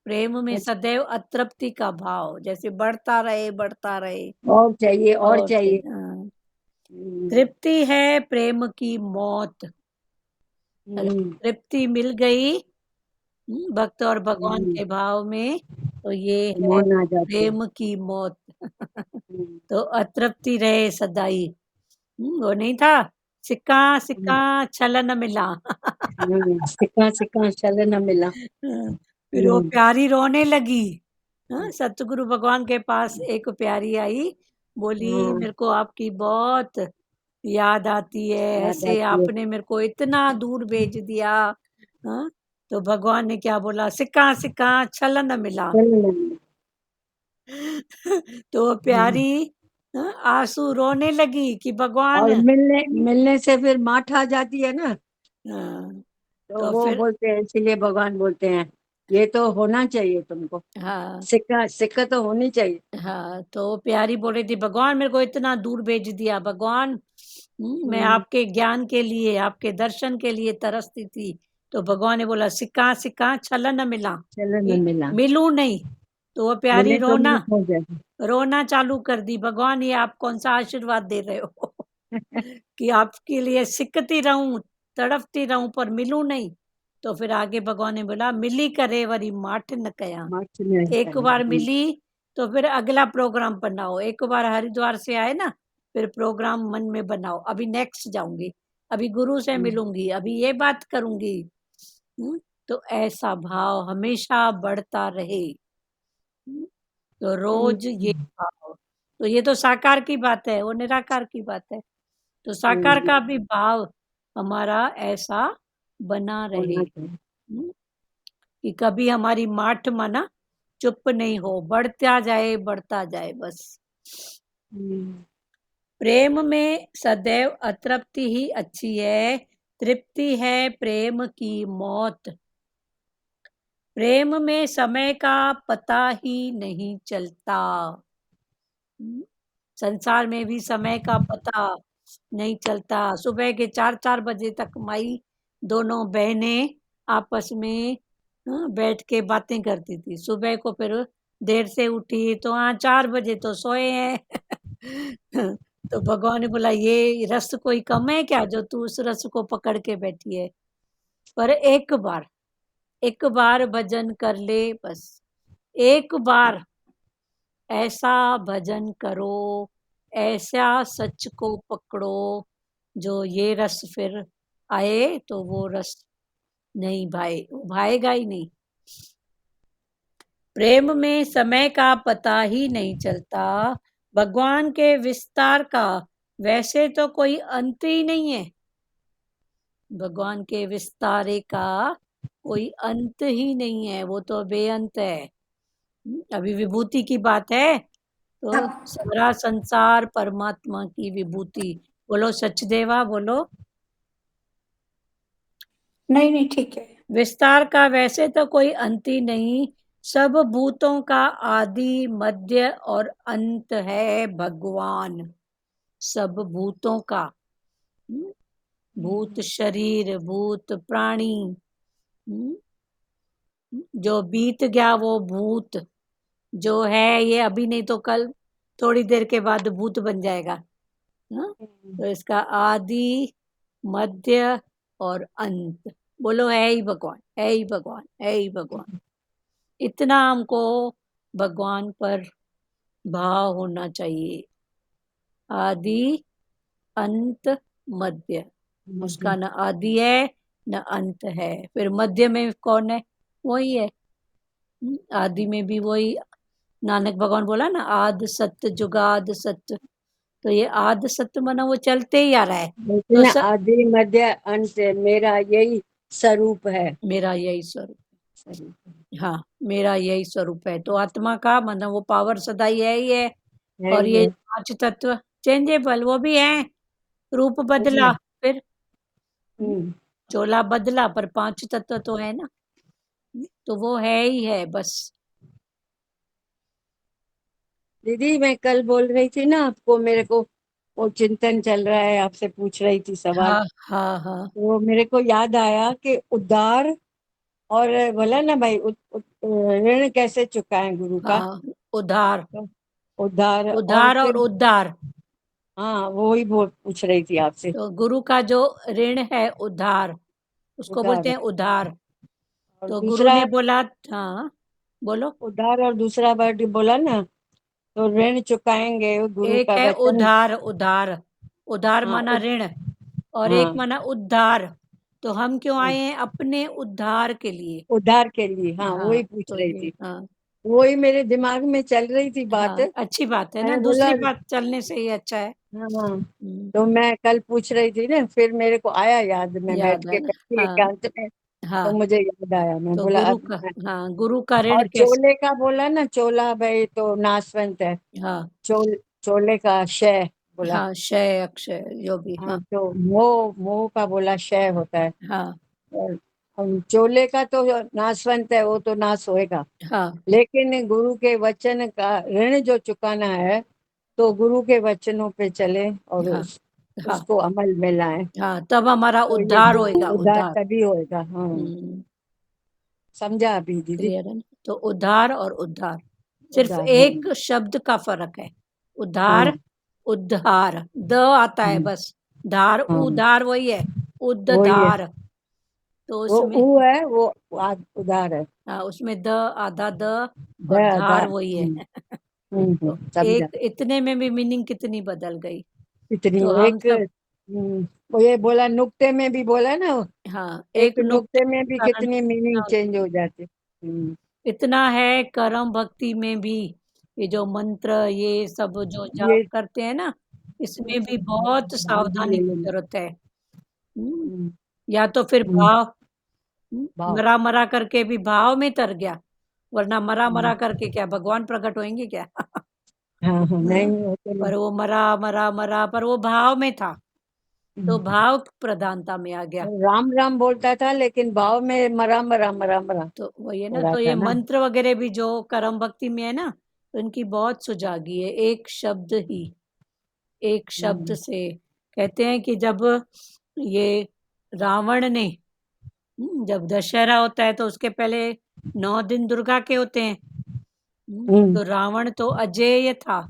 प्रेम में बस सदैव अतृप्ति का भाव, जैसे बढ़ता रहे और चाहिए और और चाहिए। हाँ। हम्म, तृप्ति है प्रेम की मौत। अगर हम्म, तृप्ति मिल गई भक्त और भगवान हम्म, के भाव में, तो ये है मौन आ जाती है। प्रेम की मौत। हम्म, तो अतृप्ति रहे सदाई। वो नहीं था, सिक्का हम्म, सिक्का छल न मिला। सिक्का सिक्का चल न मिला। हाँ, फिर वो हम्म, प्यारी रोने लगी। हाँ, सतगुरु भगवान के पास एक प्यारी आई, बोली हाँ, मेरे को आपकी बहुत याद आती है, याद ऐसे आती है। आपने मेरे को इतना दूर भेज दिया। हाँ, तो भगवान ने क्या बोला, सिक्का सिक्का छल न मिला। चल न मिला। तो वो हम्म, प्यारी आंसू रोने लगी कि भगवान। और मिलने मिलने से फिर माठ आ जाती है ना, हाँ, तो तो वो फिर बोलते हैं, इसीलिए भगवान बोलते हैं ये तो होना चाहिए तुमको। हाँ सिक्का सिक्का तो होनी चाहिए। हाँ, तो वो प्यारी बोल रही थी भगवान मेरे को इतना दूर भेज दिया भगवान। मैं हम्म, आपके ज्ञान के लिए, आपके दर्शन के लिए तरसती थी। तो भगवान ने बोला सिक्का सिक्का छल न मिला, चलो न कि मिला। मिलूं नहीं। तो वो प्यारी मिले तो रोना माफ हो जाए। रोना चालू कर दी, भगवान ये आप कौन सा आशीर्वाद दे रहे हो? कि आपके लिए सिकती रहूं, तड़पती रहूं पर मिलूं नहीं। तो फिर आगे भगवान ने बोला मिली करे वरी माठ न कया। मार्च में एक बार मिली तो फिर अगला प्रोग्राम बनाओ, एक बार हरिद्वार से आए ना, फिर प्रोग्राम मन में बनाओ, अभी नेक्स्ट जाऊंगी, अभी गुरु से मिलूंगी, अभी ये बात करूंगी। हम्म, तो ऐसा भाव हमेशा बढ़ता रहे। तो रोज ये भाव, तो ये तो साकार की बात है, वो निराकार की बात है। तो साकार का भी भाव हमारा ऐसा बना रहे। होना चाहिए। कि कभी हमारी माठ मना चुप नहीं हो, बढ़ता जाए बस। हम्म, प्रेम में सदैव अतृप्ति ही अच्छी है, तृप्ति है प्रेम की मौत। प्रेम में समय का पता ही नहीं चलता। हम्म, संसार में भी समय का पता नहीं चलता। सुबह के 4-4 बजे तक माई दोनों बहनें आपस में बैठ के बातें करती थी। सुबह को फिर देर से उठी तो हाँ 4 बजे तो सोए हैं। तो भगवान ने बोला ये रस कोई कम है क्या जो तू उस रस को पकड़ के बैठी है? पर एक बार भजन कर ले बस। एक बार ऐसा भजन करो, ऐसा सच को पकड़ो, जो ये रस फिर आए तो वो रस नहीं भाएगा ही नहीं। प्रेम में समय का पता ही नहीं चलता, भगवान के विस्तार का वैसे तो कोई अंत ही नहीं है। भगवान के विस्तारे का कोई अंत ही नहीं है, वो तो बेअंत है। अभी विभूति की बात है तो सारा संसार परमात्मा की विभूति। बोलो सचदेवा, बोलो। नहीं नहीं ठीक है। विस्तार का वैसे तो कोई अंत ही नहीं, सब भूतों का आदि मध्य और अंत है भगवान। सब भूतों का, भूत शरीर, भूत प्राणी, जो बीत गया वो भूत, जो है ये अभी नहीं तो कल, थोड़ी देर के बाद भूत बन जाएगा। हाँ? तो इसका आदि मध्य और अंत, बोलो है ही भगवान, है ही भगवान, है ही भगवान। इतना हमको भगवान पर भाव होना चाहिए। आदि अंत मध्य, उसका न आदि है न अंत है। फिर मध्य में कौन है? वही है। आदि में भी वही, नानक भगवान बोला ना, आद सत्य जुगाद सत्य। तो ये आद सत्य माना वो चलते ही आ रहा है। तो आदि मध्य अंत मेरा यही स्वरूप है। मेरा यही स्वरूप, हाँ मेरा यही स्वरूप है। तो आत्मा का मतलब वो पावर सदा ही है। और ये 5 तत्व चेंजेबल वो भी है। रूप बदला फिर चोला बदला, पर 5 तत्व तो है ना, तो वो है ही है बस। दीदी मैं कल बोल रही थी ना आपको, मेरे को वो चिंतन चल रहा है, आपसे पूछ रही थी सवाल। हाँ हाँ हाँ तो मेरे को याद आया कि उद्धार और बोला ना भाई ऋण कैसे चुकाएं गुरु का। हाँ, उधार, तो उद्धार और उधार और फिर उद्धार। हाँ वो ही पूछ रही थी आपसे। तो गुरु का जो ऋण है उधार, उसको बोलते उद्धार हैं उधार। और तो गुरु दूसरा ने बोला, हाँ बोलो। उद्धार और दूसरा वर्ड बोला ना, तो ऋण चुकाएंगे गुरु एक का है वचन। उधार, उधार, उधार हाँ माना ऋण, और एक हाँ माना उद्धार। तो हम क्यों आए हैं? अपने उद्धार के लिए। उद्धार के लिए, हाँ हाँ वही पूछ तो रही ये, थी। हाँ वही मेरे दिमाग में चल रही थी बात। हाँ अच्छी बात है ना, मैंने बोला दूसरी बात चलने से ही अच्छा है। हाँ, तो मैं कल पूछ रही थी ना, फिर मेरे को आया याद, मैं बैठ याद है के ना, बैठी हाँ एकांत में, तो हाँ। मुझे याद आया, मैं तो बोला गुरु अब का, हाँ गुरु का ऋण और कैसे। चोले का बोला ना, चोला भाई तो नासवंत है। हाँ चोले का क्षय बोला। हाँ, क्षय अक्षय जो भी, हाँ हाँ तो मोह मोह का बोला क्षय होता है। हाँ और हम चोले का तो नासवंत है, वो तो नाश होएगा। हाँ लेकिन गुरु के वचन का ऋण जो चुकाना है, तो गुरु के वचनों पे चले और हाँ हाँ उसको अमल में लाएं, हाँ, तब हमारा तो ये उद्धार होएगा, उद्धार उद्धार। तभी होएगा। हाँ समझा अभी दीदी। क्लियर है ना? तो उद्धार और उद्धार सिर्फ उद्धार हाँ एक शब्द का फर्क है। उद्धार, हाँ उद्धार, द आता है बस, धार हाँ उधार वही है, वही है। उद्धार। तो वो उसमें, ऊ है, वो उधार है। हाँ उसमें द, आधा द, और धार उधार वही है। तो समझा। एक इतने में भी मीनिंग कितनी बदल गई। इतनी तो हम एक सब, वो ये बोला नुक्ते में भी बोला ना, हाँ एक एक नुक्ते नुक्ते में के भी कारण कितनी मीनिंग इतना, चेंज हो जाती। इतना है कर्म भक्ति में भी। ये जो मंत्र ये सब जो जाप ये करते हैं ना, इसमें भी बहुत सावधानी ले की लेना। जरूरत है। हम्म, हम्म, या तो फिर हम्म, भाव, वाह। मरा मरा करके भी भाव में तर गया, वरना मरा मरा करके क्या भगवान प्रकट होंगे क्या? हाँ हाँ नहीं हाँ, वो तो नहीं। पर वो मरा मरा मरा, पर वो भाव में था, तो भाव प्रधानता में आ गया। राम राम बोलता था, लेकिन भाव में मरा मरा मरा मरा तो वही है हो ना, रहा तो था ये ना। मंत्र वगैरह भी जो कर्म भक्ति में है ना, तो इनकी बहुत सुजागी है। एक शब्द ही, एक शब्द से कहते हैं कि जब ये रावण ने, जब दशहरा होता है तो उसके पहले 9 दिन दुर्गा के होते हैं। हम्म तो रावण तो अजेय था।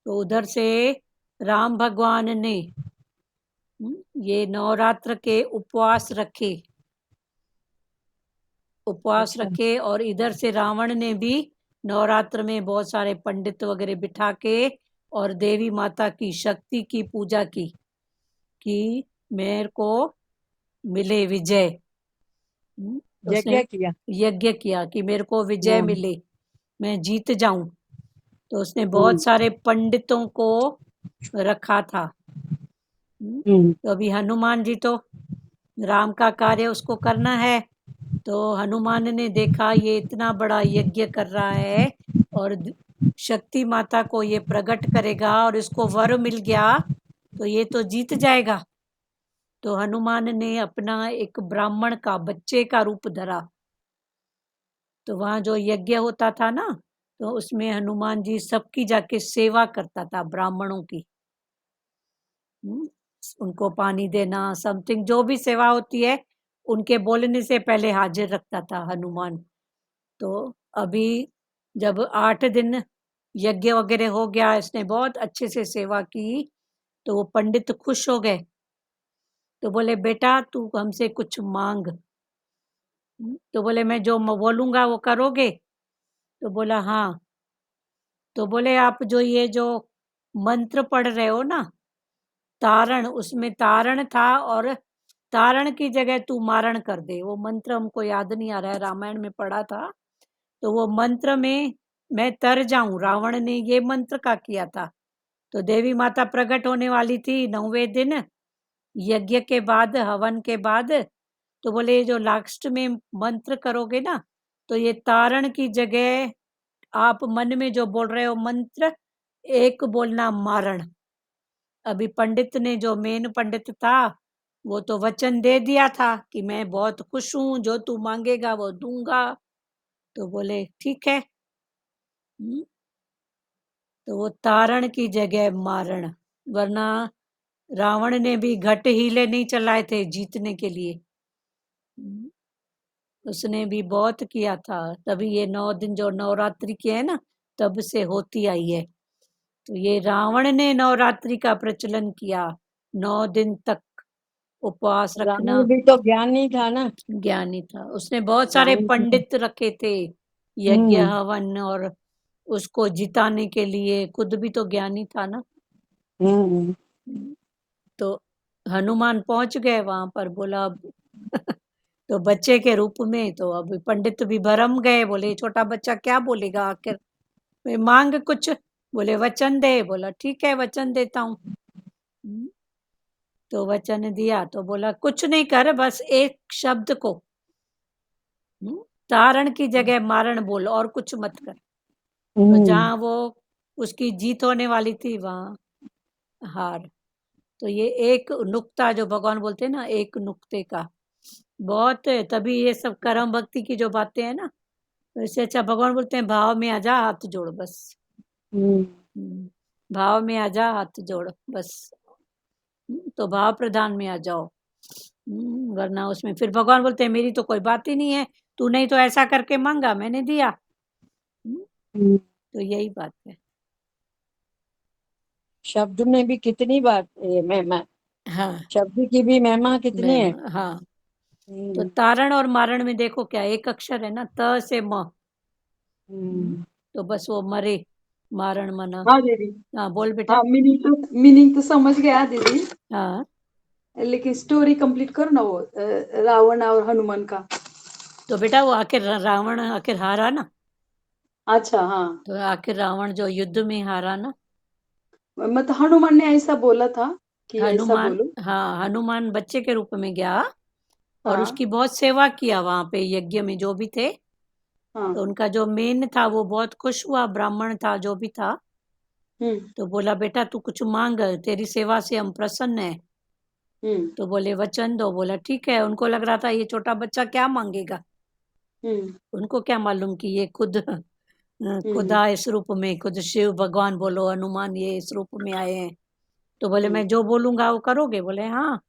तो उधर से राम भगवान ने ये नवरात्र के उपवास अच्छा। रखे और इधर से रावण ने भी नवरात्र में बहुत सारे पंडित वगैरह बिठा के और देवी माता की शक्ति की पूजा की कि मेरे को मिले विजय। उसने यज्ञ किया। यज्ञ किया कि मेरे को विजय हाँ। मिले, मैं जीत जाऊं। तो उसने हम्म, बहुत सारे पंडितों को रखा था। तो अभी हनुमान जी तो राम का कार्य उसको करना है, तो हनुमान ने देखा ये इतना बड़ा यज्ञ कर रहा है और शक्ति माता को ये प्रकट करेगा और इसको वर मिल गया तो ये तो जीत जाएगा। तो हनुमान ने अपना एक ब्राह्मण का बच्चे का रूप धरा। तो वहां जो यज्ञ होता था ना, तो उसमें हनुमान जी सबकी जाके सेवा करता था, ब्राह्मणों की। हम्म, उनको पानी देना, समथिंग जो भी सेवा होती है उनके बोलने से पहले हाजिर रखता था हनुमान। तो अभी जब 8 दिन यज्ञ वगैरह हो गया, इसने बहुत अच्छे से सेवा की, तो वो पंडित खुश हो गए। तो बोले बेटा तू हमसे कुछ मांग। तो बोले मैं जो बोलूंगा वो करोगे? तो बोला हाँ। तो बोले आप जो ये जो मंत्र पढ़ रहे हो ना, तारण, उसमें तारण था और तारण की जगह तू मारण कर दे। वो मंत्र हमको याद नहीं आ रहा है, रामायण में पढ़ा था। तो वो मंत्र में मैं तर जाऊं, रावण ने ये मंत्र का किया था। तो देवी माता प्रकट होने वाली थी 9वें दिन यज्ञ के बाद, हवन के बाद। तो बोले ये जो लास्ट में मंत्र करोगे ना, तो ये तारण की जगह आप मन में जो बोल रहे हो मंत्र, एक बोलना मारण। अभी पंडित ने, जो मेन पंडित था, वो तो वचन दे दिया था कि मैं बहुत खुश हूं, जो तू मांगेगा वो दूंगा। तो बोले ठीक है। हम्म, तो वो तारण की जगह मारण, वरना रावण ने भी घट हीले नहीं चलाए थे जीतने के लिए। हम्म, उसने भी बहुत किया था। तभी ये 9 दिन जो नवरात्रि के है ना, तब से होती आई है। तो ये रावण ने नवरात्रि का प्रचलन किया, 9 दिन तक उपवास रावण रखना। भी तो ज्ञानी था ना। ज्ञानी था, उसने बहुत सारे रावण भी तो। पंडित रखे थे यज्ञ हम्म। हवन, और उसको जिताने के लिए खुद भी तो ज्ञानी था ना। हम्म। तो हनुमान पहुंच गए वहां पर, बोला अब तो बच्चे के रूप में, तो अब पंडित भी भरम गए, बोले छोटा बच्चा क्या बोलेगा आखिर, मैं मांग कुछ। बोले वचन दे। बोला ठीक है वचन देता हूँ। तो वचन दिया। तो बोला कुछ नहीं कर, बस एक शब्द को तारण की जगह मारण बोल और कुछ मत कर। तो हम्म। जहां वो उसकी जीत होने वाली थी वहां हार। तो ये एक नुक्ता जो भगवान बोलते हैं ना, एक नुक्ते का बहुत है। तभी ये सब कर्म भक्ति की जो बातें हैं ना, तो इससे अच्छा भगवान बोलते हैं भाव में आजा, हाथ जोड़ बस। हम्म। भाव में आजा, हाथ जोड़ बस। तो भाव प्रधान में आ जाओ। वरना उसमें फिर भगवान बोलते हैं मेरी तो कोई बात ही नहीं है, तू नहीं तो ऐसा करके मांगा, मैंने दिया। हम्म। तो यही बात है। शब्द में भी कितनी बात ये महिमा, हाँ शब्द की भी महिमा कितनी है। हाँ। तो हम्म। तारण और मारण में देखो क्या एक अक्षर है ना, त से म। हम्म। तो बस वो मरे, मारण मना। हाँ दीदी। हाँ बोल बेटा। हाँ, मीनिंग तो समझ गया दीदी। हाँ लेकिन स्टोरी कंप्लीट करो ना, वो रावण और हनुमान का। तो बेटा वो आखिर रावण आखिर हारा ना। अच्छा हाँ। तो आखिर रावण जो युद्ध में हारा ना। मतलब हनुमान ने ऐसा बोला था कि ऐसा हनुमान, बोलो। हाँ हनुमान बच्चे के रूप में गया और हाँ उसकी बहुत सेवा किया वहां पे यज्ञ में जो भी थे। हाँ। तो उनका जो मेन था वो बहुत खुश हुआ, ब्राह्मण था जो भी था। हम्म तो बोला बेटा तू कुछ मांग, तेरी सेवा से हम प्रसन्न हैं। हम्म तो बोले वचन दो। बोला ठीक है। उनको लग रहा था ये छोटा बच्चा क्या मांगेगा, हम्म उनको क्या मालूम कि ये खुद हम्म खुदा इस रूप में, खुद शिव भगवान बोलो हनुमान ये इस रूप में आए हैं। तो बोले मैं जो बोलूंगा वो करोगे? बोले हाँ।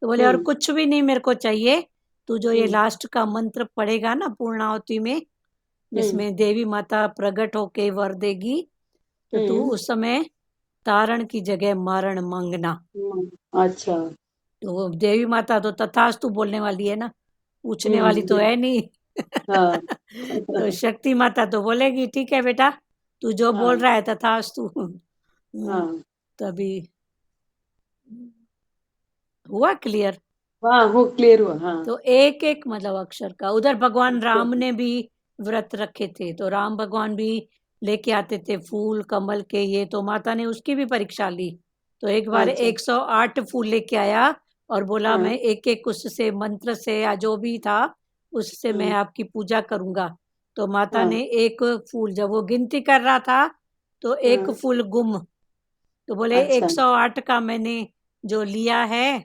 तो बोले और हम्म कुछ भी नहीं मेरे को चाहिए, तू जो ये हम्म लास्ट का मंत्र पढ़ेगा ना पूर्णाहुति में, हम्म जिसमें देवी माता प्रकट होके वर देगी, तो तू हम्म उस समय तारण की जगह मारण मांगना। अच्छा। तो वो देवी माता तो तथास्तु बोलने वाली है ना, पूछने वाली तो है नहीं। हाँ। तो शक्ति माता तो बोलेगी ठीक है बेटा, तू जो बोल हाँ। रहा है तथास्तु। हाँ। तभी हुआ क्लियर। हाँ, वो क्लियर हुआ। हाँ। तो एक एक मतलब अक्षर का, उधर भगवान अच्छा। राम ने भी व्रत रखे थे, तो राम भगवान भी लेके आते थे फूल कमल के, ये तो माता ने उसकी भी परीक्षा ली। तो एक बार अच्छा। 108 फूल लेके आया और बोला हाँ। मैं एक एक उससे मंत्र से या जो भी था उससे मैं आपकी पूजा करूंगा। तो माता हाँ। ने एक फूल, जब वो गिनती कर रहा था तो एक हाँ। फूल गुम। तो बोले अच्छा। 108 का मैंने जो लिया है।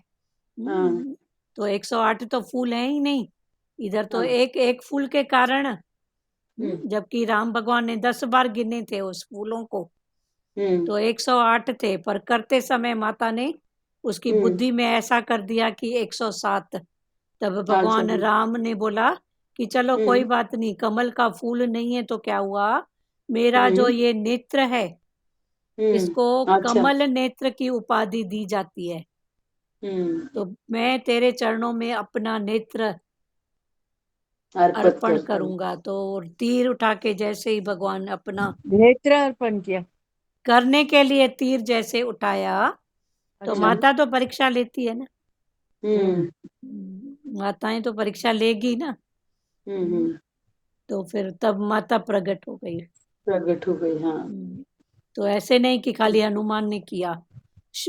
हाँ। तो 108 तो फूल है ही नहीं इधर, तो हाँ। एक एक फूल के कारण। हम्म। जबकि राम भगवान ने 10 बार गिने थे उस फूलों को। हम्म। तो 108 थे, पर करते समय माता ने उसकी हम्म। बुद्धि में ऐसा कर दिया कि 107। तब अच्छा। भगवान राम ने बोला कि चलो कोई हम्म। बात नहीं, कमल का फूल नहीं है तो क्या हुआ, मेरा जो हम्म। ये नेत्र है इसको अच्छा। कमल नेत्र की उपाधि दी जाती है। हम्म। तो मैं तेरे चरणों में अपना नेत्र अर्पित अर्पण करता हूँ। करूंगा। तो तीर उठा के जैसे ही भगवान अपना नेत्र अर्पण किया। करने के लिए तीर जैसे उठाया, तो अच्छा। माता तो परीक्षा लेती है ना। हम्म। माताएं तो परीक्षा लेगी ना। हम्म। तो फिर तब माता प्रकट हो गई। प्रकट हो गई। हाँ। तो ऐसे नहीं कि खाली हनुमान ने किया,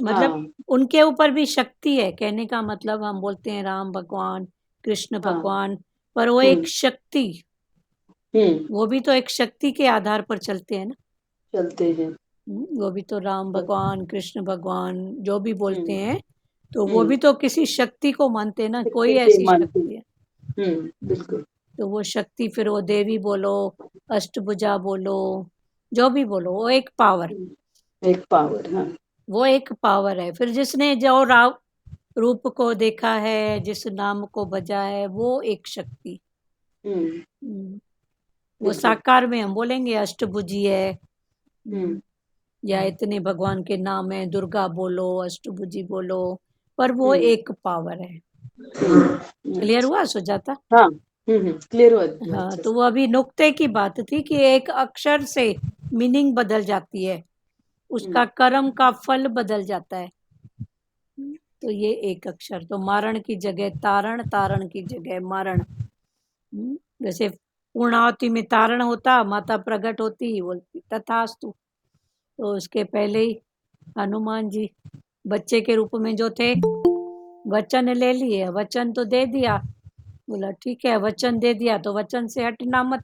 मतलब हाँ। उनके ऊपर भी शक्ति है। कहने का मतलब हम बोलते हैं राम भगवान कृष्ण हाँ। भगवान, पर वो हम्म। एक शक्ति, हम्म। वो भी तो एक शक्ति के आधार पर चलते हैं ना। चलते हैं। वो भी तो राम तो भगवान कृष्ण भगवान जो भी बोलते हम्म। हैं, तो वो हम्म। भी तो किसी शक्ति को मानते हैं ना, कोई शक्ति के ऐसी मानती। शक्ति है। बिल्कुल। तो वो शक्ति, फिर वो देवी बोलो, अष्टभुजा बोलो, जो भी बोलो, वो एक पावर, एक पावर। हाँ। वो एक पावर है। फिर जिसने जो राव रूप को देखा है, जिस नाम को भजा है, वो एक शक्ति। हम्म। हम्म, वो बिल्कुल। साकार में हम बोलेंगे अष्टभुजी है। हम्म। या इतने भगवान के नाम है, दुर्गा बोलो अष्टभुजी बोलो, पर वो हम्म। एक पावर है। क्लियर अच्छा। हुआ सुजाता? हाँ। क्लियर हुआ। हाँ, अच्छा तो से। वो अभी नुक्ते की बात थी कि एक अक्षर से मीनिंग बदल जाती है, उसका कर्म का फल बदल जाता है। तो ये एक अक्षर, तो मारण की जगह तारण, तारण की जगह मारण। जैसे पूर्णावती में तारण होता, माता प्रकट होती, बोलती तथास्तु। तो उसके पहले ही हनुमान जी बच्चे के रूप में जो थे, वचन ले लिए, वचन तो दे दिया, बोला ठीक है वचन दे दिया तो वचन से हटना मत।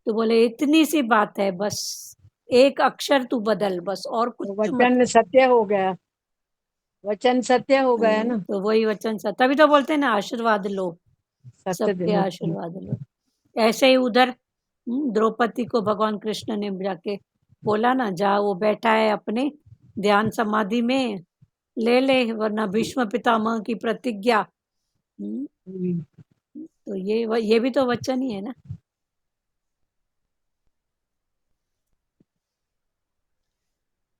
तो बोले इतनी सी बात है, बस एक अक्षर तू बदल, बस और तो कुछ मत वचन कर। सत्य हो गया, वचन सत्य हो गया ना। तो वही वचन सा, तभी तो बोलते हैं ना आशीर्वाद लो, सत्य सबके देना। आशीर्वाद लो। ऐसे ही उधर द्रौपदी को भगवान कृष्ण ने जाके बोला ना, जा वो बैठा है अपने ध्यान समाधि में, ले ले वरना भीष्म पितामह की प्रतिज्ञा। हम्म। तो ये भी तो वचन ही है ना।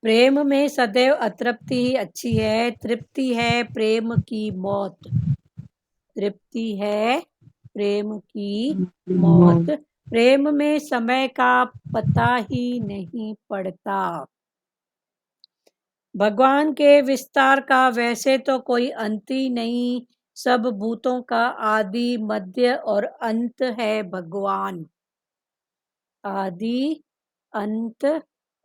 प्रेम में सदैव अतृप्ति ही अच्छी है, तृप्ति है प्रेम की मौत। तृप्ति है प्रेम की मौत। प्रेम में समय का पता ही नहीं पड़ता। भगवान के विस्तार का वैसे तो कोई अंत ही नहीं, सब भूतों का आदि मध्य और अंत है भगवान। आदि अंत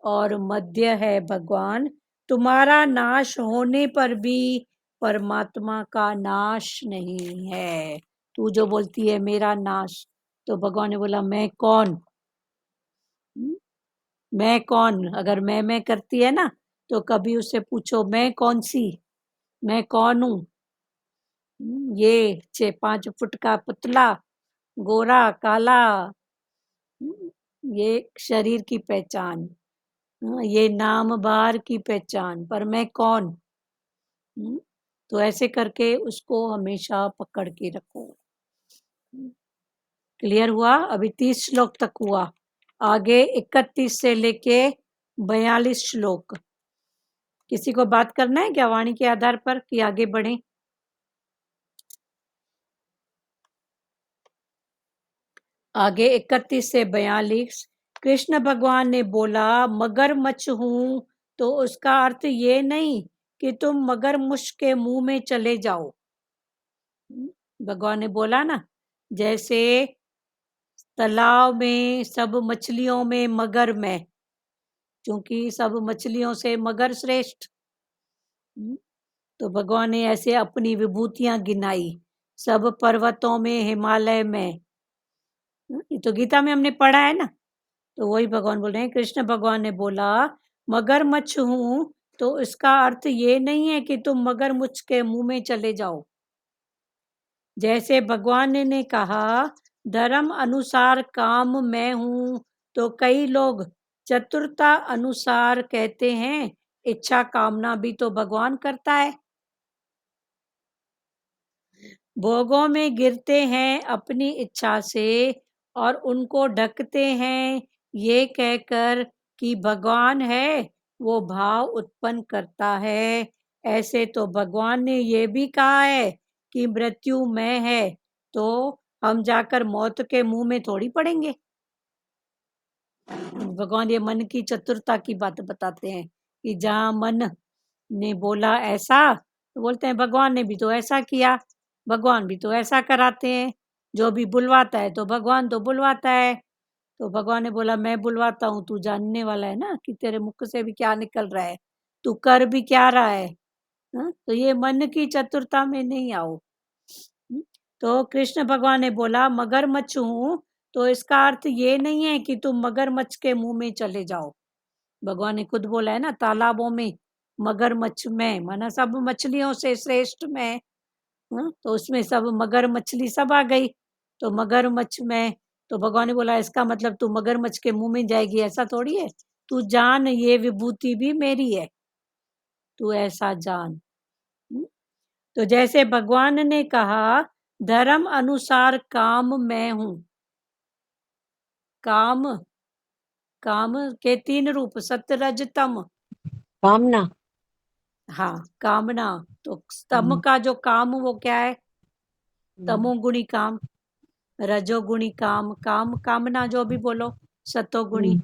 और मध्य है भगवान। तुम्हारा नाश होने पर भी परमात्मा का नाश नहीं है। तू जो बोलती है मेरा नाश, तो भगवान ने बोला मैं कौन? मैं कौन? अगर मैं करती है ना, तो कभी उससे पूछो मैं कौन सी, मैं कौन हूँ? ये 5 फुट का पुतला, गोरा काला, ये शरीर की पहचान, ये नाम बार की पहचान, पर मैं कौन? तो ऐसे करके उसको हमेशा पकड़ के रखो। क्लियर हुआ? अभी 30 श्लोक तक हुआ, आगे 31 से लेके 42 श्लोक। किसी को बात करना है क्या वाणी के आधार पर कि आगे बढ़े? आगे 31 से 42 कृष्ण भगवान ने बोला मगरमच्छ हूं तो उसका अर्थ ये नहीं कि तुम मगरमच्छ के मुंह में चले जाओ। भगवान ने बोला ना, जैसे तालाब में सब मछलियों में मगर मैं, क्योंकि सब मछलियों से मगर श्रेष्ठ। तो भगवान ने ऐसे अपनी विभूतियां गिनाई, सब पर्वतों में हिमालय में। ये तो गीता में हमने पढ़ा है ना। तो वही भगवान बोल रहे हैं, कृष्ण भगवान ने बोला मगरमच्छ हूं तो इसका अर्थ ये नहीं है कि तुम मगरमच्छ के मुंह में चले जाओ। जैसे भगवान ने कहा धर्म अनुसार काम मैं हूं, तो कई लोग चतुरता अनुसार कहते हैं इच्छा कामना भी तो भगवान करता है। भोगों में गिरते हैं अपनी इच्छा से और उनको ढकते हैं ये कहकर कि भगवान है, वो भाव उत्पन्न करता है। ऐसे तो भगवान ने ये भी कहा है कि मृत्यु में है, तो हम जाकर मौत के मुंह में थोड़ी पड़ेंगे। भगवान ये मन की चतुरता की बात बताते हैं कि जहाँ मन ने बोला ऐसा, तो बोलते हैं भगवान ने भी तो ऐसा किया, भगवान भी तो ऐसा कराते हैं। जो भी बुलवाता है तो भगवान तो बुलवाता है। तो भगवान ने बोला मैं बुलवाता हूँ, तू जानने वाला है ना कि तेरे मुख से भी क्या निकल रहा है, तू कर भी क्या रहा है। तो ये मन की चतुरता में नहीं आओ। तो कृष्ण भगवान ने बोला मगरमच्छ हूं तो इसका अर्थ ये नहीं है कि तुम मगरमच्छ के मुंह में चले जाओ। भगवान ने खुद बोला है ना, तालाबों में मगरमच्छ में, माना सब मछलियों से श्रेष्ठ में। तो उसमें सब मगर मछली सब आ गई, तो मगरमच्छ में। तो भगवान ने बोला इसका मतलब तू मगरमच्छ के मुंह में जाएगी, ऐसा थोड़ी है। तू जान ये विभूति भी मेरी है, तू ऐसा जान। तो जैसे भगवान ने कहा धर्म अनुसार काम मैं हूं। काम, काम के 3 रूप, सत्य रज तम। कामना। हाँ, कामना। तो तम का जो काम वो क्या है? तमोगुणी काम, रजोगुणी काम, काम कामना जो भी बोलो, सतोगुणी।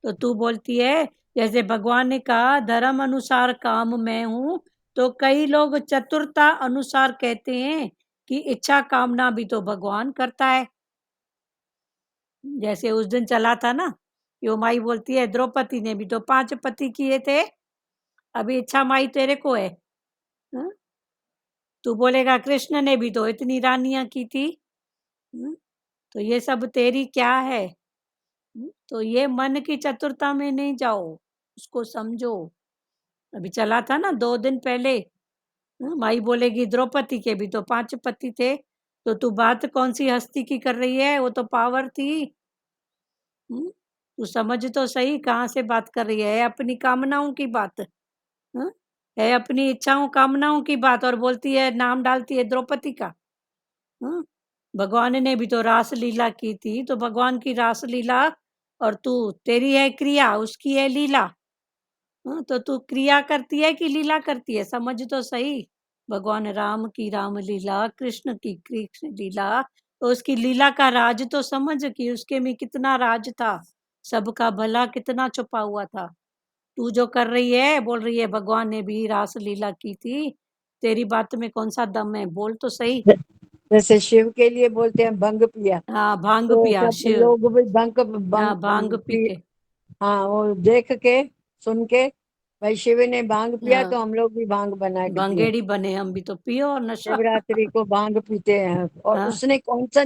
तो तू बोलती है जैसे भगवान ने कहा धर्म अनुसार काम मैं हूं, तो कई लोग चतुरता अनुसार कहते हैं कि इच्छा कामना भी तो भगवान करता है। जैसे उस दिन चला था ना, यो माई बोलती है द्रौपदी ने भी तो 5 पति किए थे, अभी इच्छा माई तेरे को है। तू बोलेगा कृष्ण ने भी तो इतनी रानियां की थी। तो ये सब तेरी क्या है? तो ये मन की चतुरता में नहीं जाओ, उसको समझो। अभी चला था ना 2 दिन पहले, माई बोलेगी द्रौपदी के भी तो 5 पति थे, तो तू बात कौन सी हस्ती की कर रही है? वो तो पावर थी। तू समझ तो सही कहाँ से बात कर रही है अपनी कामनाओं की बात। है अपनी इच्छाओं कामनाओं की बात, और बोलती है नाम डालती है द्रौपदी का। भगवान ने भी तो रास लीला की थी, तो भगवान की रास लीला, और तू तेरी है क्रिया, उसकी है लीला। तो तू क्रिया करती है कि लीला करती है? समझ तो सही। भगवान राम की राम लीला, कृष्ण की कृष्ण लीला, तो उसकी लीला का राज तो समझ कि उसके में कितना राज था, सबका भला कितना छुपा हुआ था। तू जो कर रही है, बोल रही है भगवान ने भी रास लीला की थी, तेरी बात में कौन सा दम है? बोल तो सही। जैसे शिव के लिए बोलते हैं भंग पिया, हाँ, भांग तो पिया सब शिव। लोग भी भंग हाँ, भंग भांग पी के। हाँ, वो देख के सुन के भाई शिव ने भांग पिया हाँ, तो हम लोग भी भांग बना के पिए। भांगेड़ी बने हम भी, तो पियो और नशा। शिवरात्रि को भांग पीते हैं, और हाँ, उसने कौन सा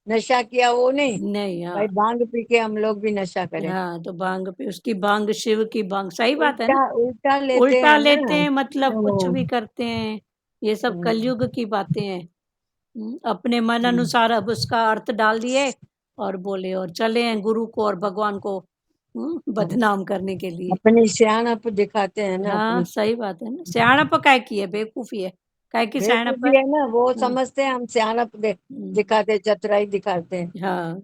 नशा किया वो नहीं, नहीं। भाई हाँ, भांग पी के हम लोग भी नशा करें। हाँ, तो भांग पी, उसकी भांग शिव की भांग, सही बात है उल्टा ना। उल्टा लेते उल्टा हैं लेते ना। हैं, मतलब कुछ तो, भी करते हैं। ये सब कलयुग की बातें हैं। अपने मन हम्म, अनुसार अब उसका अर्थ डाल दिए और बोले और चले हैं गुरु को और भगवान को बदनाम करने के लिए। अपनी सियानप दिखाते हैं ना हाँ, अपनी। सही बात है ना। सियाणप काय की है? बेवकूफी है। काय की सियाणप है? बेवकूफी है ना, वो हाँ, समझते हैं हम सियानप दिखाते, चतुराई दिखाते हैं, हाँ, और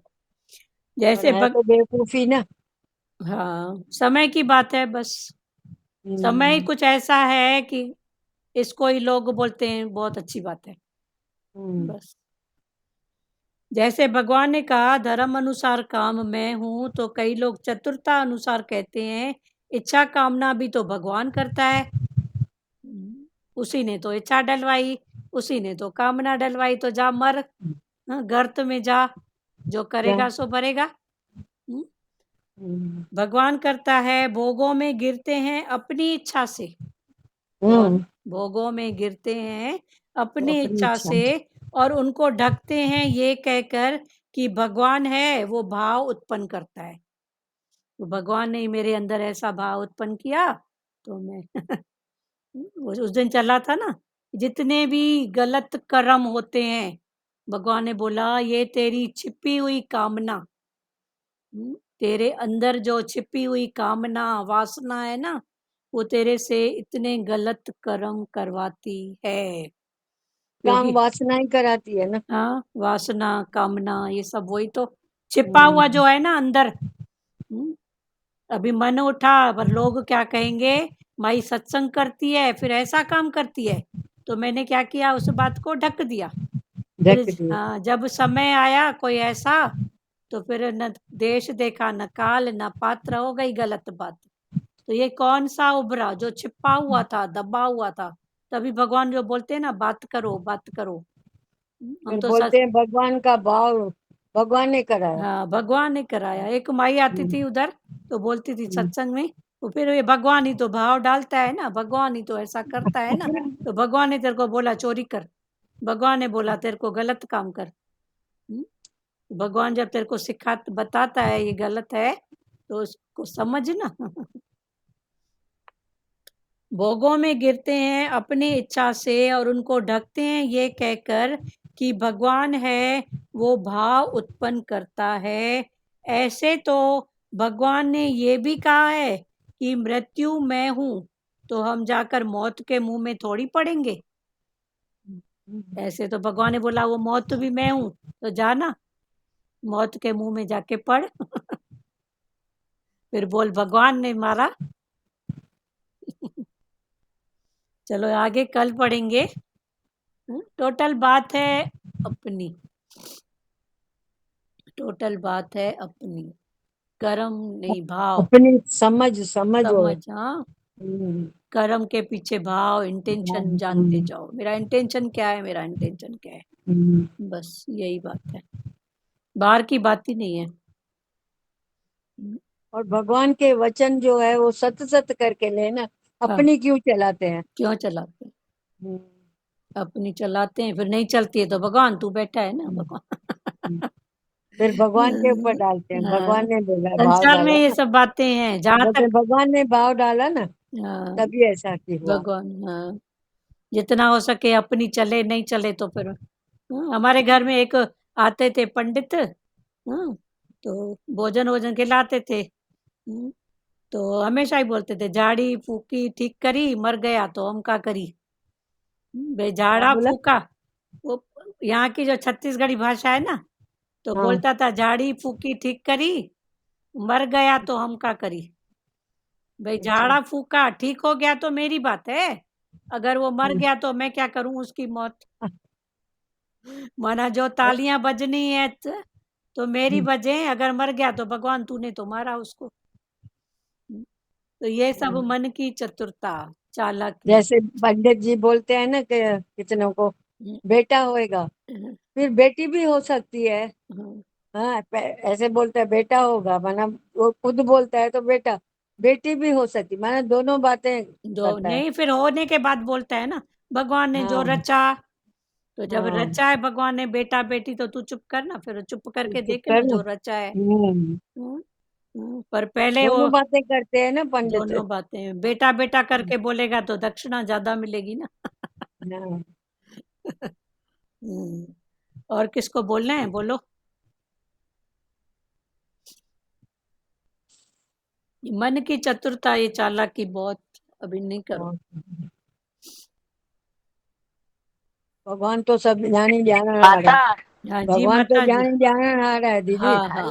जैसे है तो बेवकूफी ना। हाँ, समय की बात है बस। समय ही कुछ ऐसा है कि इसको ही लोग बोलते हैं बहुत अच्छी बात है। बस जैसे भगवान ने कहा धर्म अनुसार काम मैं हूं, तो कई लोग चतुरता अनुसार कहते हैं इच्छा कामना भी तो भगवान करता है। उसी ने तो इच्छा डलवाई, उसी ने तो कामना डलवाई, तो जा मर, गर्त में जा, जो करेगा सो भरेगा। भगवान करता है, भोगों में गिरते हैं अपनी इच्छा से, और भोगों में गिरते हैं अपनी इच्छा से, और उनको ढकते हैं ये कहकर कि भगवान है, वो भाव उत्पन्न करता है। तो भगवान ने मेरे अंदर ऐसा भाव उत्पन्न किया, तो मैं उस दिन चला था ना, जितने भी गलत कर्म होते हैं, भगवान ने बोला ये तेरी छिपी हुई कामना, तेरे अंदर जो छिपी हुई कामना वासना है ना, वो तेरे से इतने गलत कर्म करवाती है। काम वासना ही कराती है ना। हाँ, वासना कामना ये सब वही तो छिपा हुआ जो है ना अंदर। अभी मन उठा, पर लोग क्या कहेंगे, माई सत्संग करती है फिर ऐसा काम करती है, तो मैंने क्या किया, उस बात को ढक दिया। फिर जब समय आया कोई ऐसा, तो फिर न देश देखा न काल न पात्र, हो गई गलत बात। तो ये कौन सा उभरा जो छिपा हुआ था, दबा हुआ था। तभी भगवान जो बोलते हैं ना, बात करो बात करो। हम तो बोलते हैं भगवान का भाव भगवान ने कराया। हाँ, भगवान ने कराया। एक माई आती थी उधर, तो बोलती थी सत्संग में, तो फिर ये भगवान ही तो भाव डालता है ना, भगवान ही तो ऐसा करता है ना, तो भगवान ने तेरे को बोला चोरी कर, भगवान ने बोला तेरे को गलत काम कर। भगवान जब तेरे को बताता है ये गलत है, तो उसको समझ ना। भोगों में गिरते हैं अपनी इच्छा से, और उनको ढकते हैं ये कहकर कि भगवान है, वो भाव उत्पन्न करता है। ऐसे तो भगवान ने ये भी कहा है कि मृत्यु मैं हूं, तो हम जाकर मौत के मुंह में थोड़ी पड़ेंगे। ऐसे तो भगवान ने बोला वो मौत भी मैं हूं, तो जाना मौत के मुंह में जाके पड़। फिर बोल भगवान ने मारा। चलो आगे कल पढ़ेंगे। टोटल बात है अपनी, टोटल बात है अपनी, कर्म नहीं भाव। अपनी समझ समझ हाँ, कर्म के पीछे भाव, इंटेंशन जानते जाओ, मेरा इंटेंशन क्या है, मेरा इंटेंशन क्या है, बस यही बात है, बाहर की बात ही नहीं है। और भगवान के वचन जो है वो सत सत करके लेना, अपनी क्यों चलाते हैं? क्यों चलाते हैं? अपनी चलाते हैं, फिर नहीं चलती है तो भगवान तू बैठा है ना, भगवान। फिर भगवान के ऊपर डालते हैं, भगवान ने बोला भाव संसार में डाला ये ना, सब बातें हैं, जहाँ तक भगवान ने भाव डाला ना, तभी ऐसा की हुआ। भगवान, हाँ, जितना हो सके अपनी चले, नहीं चले तो फिर हमारे घर में एक आते थे पंडित, तो भोजन वोजन खिलाते थे, तो हमेशा ही बोलते थे झाड़ी फूकी ठीक करी, मर गया तो हम का करी। भाई झाड़ा फूका, वो यहाँ की जो छत्तीसगढ़ी भाषा है ना, तो बोलता था झाड़ी फूकी ठीक करी, मर गया तो हम का करी। भाई झाड़ा फूका ठीक हो गया तो मेरी बात है, अगर वो मर गया तो मैं क्या करूं उसकी मौत। माना जो तालियां बजनी है तो मेरी बजे, अगर मर गया तो भगवान तूने तो मारा उसको। तो ये सब मन की चतुरता, चालाकी। जैसे पंडित जी बोलते हैं ना कि कितनों को बेटा होएगा, फिर बेटी भी हो सकती है। हाँ, ऐसे बोलता है बेटा होगा, माना वो खुद बोलता है तो बेटा, बेटी भी हो सकती, माना दोनों बातें करता है। नहीं, फिर होने के बाद बोलता है ना, भगवान ने जो रचा, तो जब रचा है भगवान ने बेटा बेटी, तो तू चुप कर ना, फिर चुप करके देख ना जो रचा है। पर पहले वो दोनों बातें करते हैं ना पंडित। दोनों बातें, बेटा बेटा करके बोलेगा तो दक्षिणा ज्यादा मिलेगी ना। और किसको बोलना है, बोलो। मन की चतुरता, ये चालाकी बहुत अभी नहीं करो। भगवान तो सब जानी जाना आ रहा है, भगवान तो जानी जाना आ रहा है दीदी,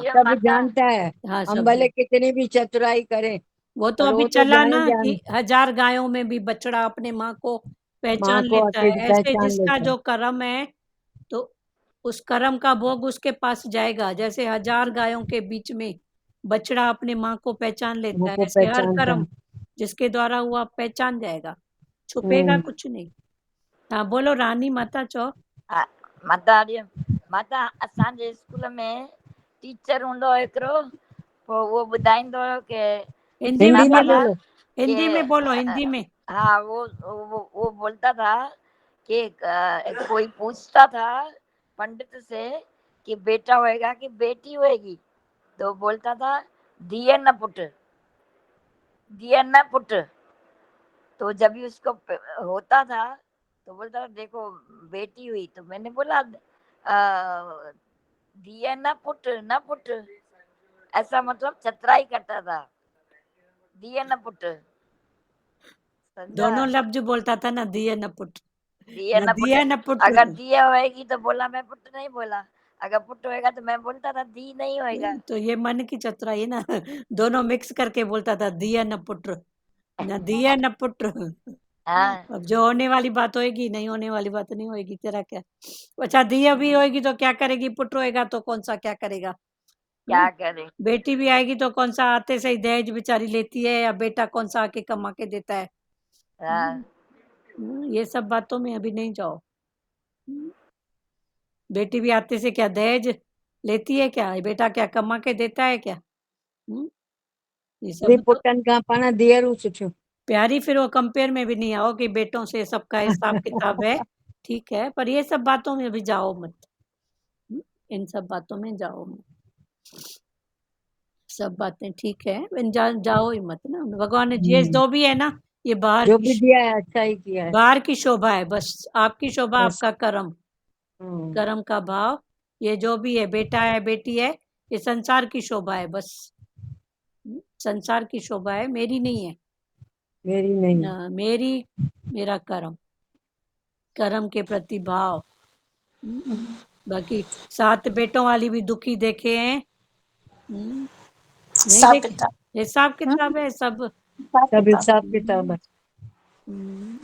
सब जानता है। हम भले कितनी भी चतुराई करें, वो तो पर अभी वो तो चला जान ना जान कि 1000 गायों में भी बछड़ा अपने माँ को माँ पहचान को लेता है। आके ऐसे पहचान जिसका लेता है। जो कर्म है, तो उस कर्म का भोग उसके पास जाएगा। जैसे 1000 गायों के बीच में बछड़ा अपने माँ को पहचान माँ लेता है, को ऐसे हर पहचानता है। कर्म जिसके द्वारा हुआ पहचान जाएगा, छुपेगा हम्म। कुछ नहीं। हाँ बोलो रानी माता चो। हा माता हरिओम। माता असांजे स्कूल में टीचर हूंदो हिकिड़ो, पोइ उहो ॿुधाईंदो हुयो की हिंदी चवंदा में हिंदी में था बोलो, बोलो। कि हिंदी में बोलो, हिंदी में। हाँ वो बोलता था कि कोई पूछता था पंडित से कि बेटा होएगा कि बेटी होएगी, तो बोलता था दिए न पुट, दिए न पुट। तो जब भी उसको होता था तो बोलता था देखो बेटी हुई, तो मैंने बोला दिए न पुट न पुट, ऐसा मतलब चतराई करता था, दिए न पुट, समझा। दोनों लफ्ज बोलता था ना, दिए न पुट, दिए न न पुट, दिया न पुट। अगर दिए होएगी तो बोला, मैं पुट नहीं बोला। अगर पुट होएगा तो मैं बोलता था दी नहीं होएगा। तो ये मन की चतुराई है ना, दोनों मिक्स करके बोलता था, दिया न पुत्र, न दिया न पुत्र। हाँ अब जो होने वाली बात होएगी, नहीं होने वाली बात नहीं होएगी, तेरा क्या। अच्छा दिया भी होएगी तो क्या करेगी, पुत्र होएगा तो कौन सा क्या करेगा। क्या करे। बेटी भी आएगी तो कौन सा आते से ही दहेज बेचारी लेती है, या बेटा कौन सा आके कमा के देता है। हाँ ये सब बातों में अभी नहीं जाओ। बेटी भी आते से क्या दहेज लेती है क्या, बेटा क्या कमा के देता है क्या। ये सब तो पुटन खां पाण धीअरूं सुठियूं। प्यारी, फिर वो कंपेयर में भी नहीं आओ कि बेटों से सबका हिसाब किताब है। ठीक है, पर ये सब बातों में भी जाओ मत। इन सब बातों में जाओ मत। सब बातें ठीक है, जाओ ही मत ना। भगवान ने ये जो भी है ना, ये जो भी दिया है अच्छा ही किया है। बाहर की शोभा है, बस आपकी शोभा, बस। आपका कर्म, कर्म का भाव। ये जो भी है, बेटा है बेटी है, ये संसार की शोभा है बस। संसार की शोभा है, मेरी नहीं है। मेरी नहीं। मेरी, मेरा कर्म, कर्म के प्रति भाव। बाकी 7 बेटों वाली भी दुखी देखे हैं, नहीं हिसाब देखे। किताब। हिसाब किताब है सब। सब हिसाब किताब है।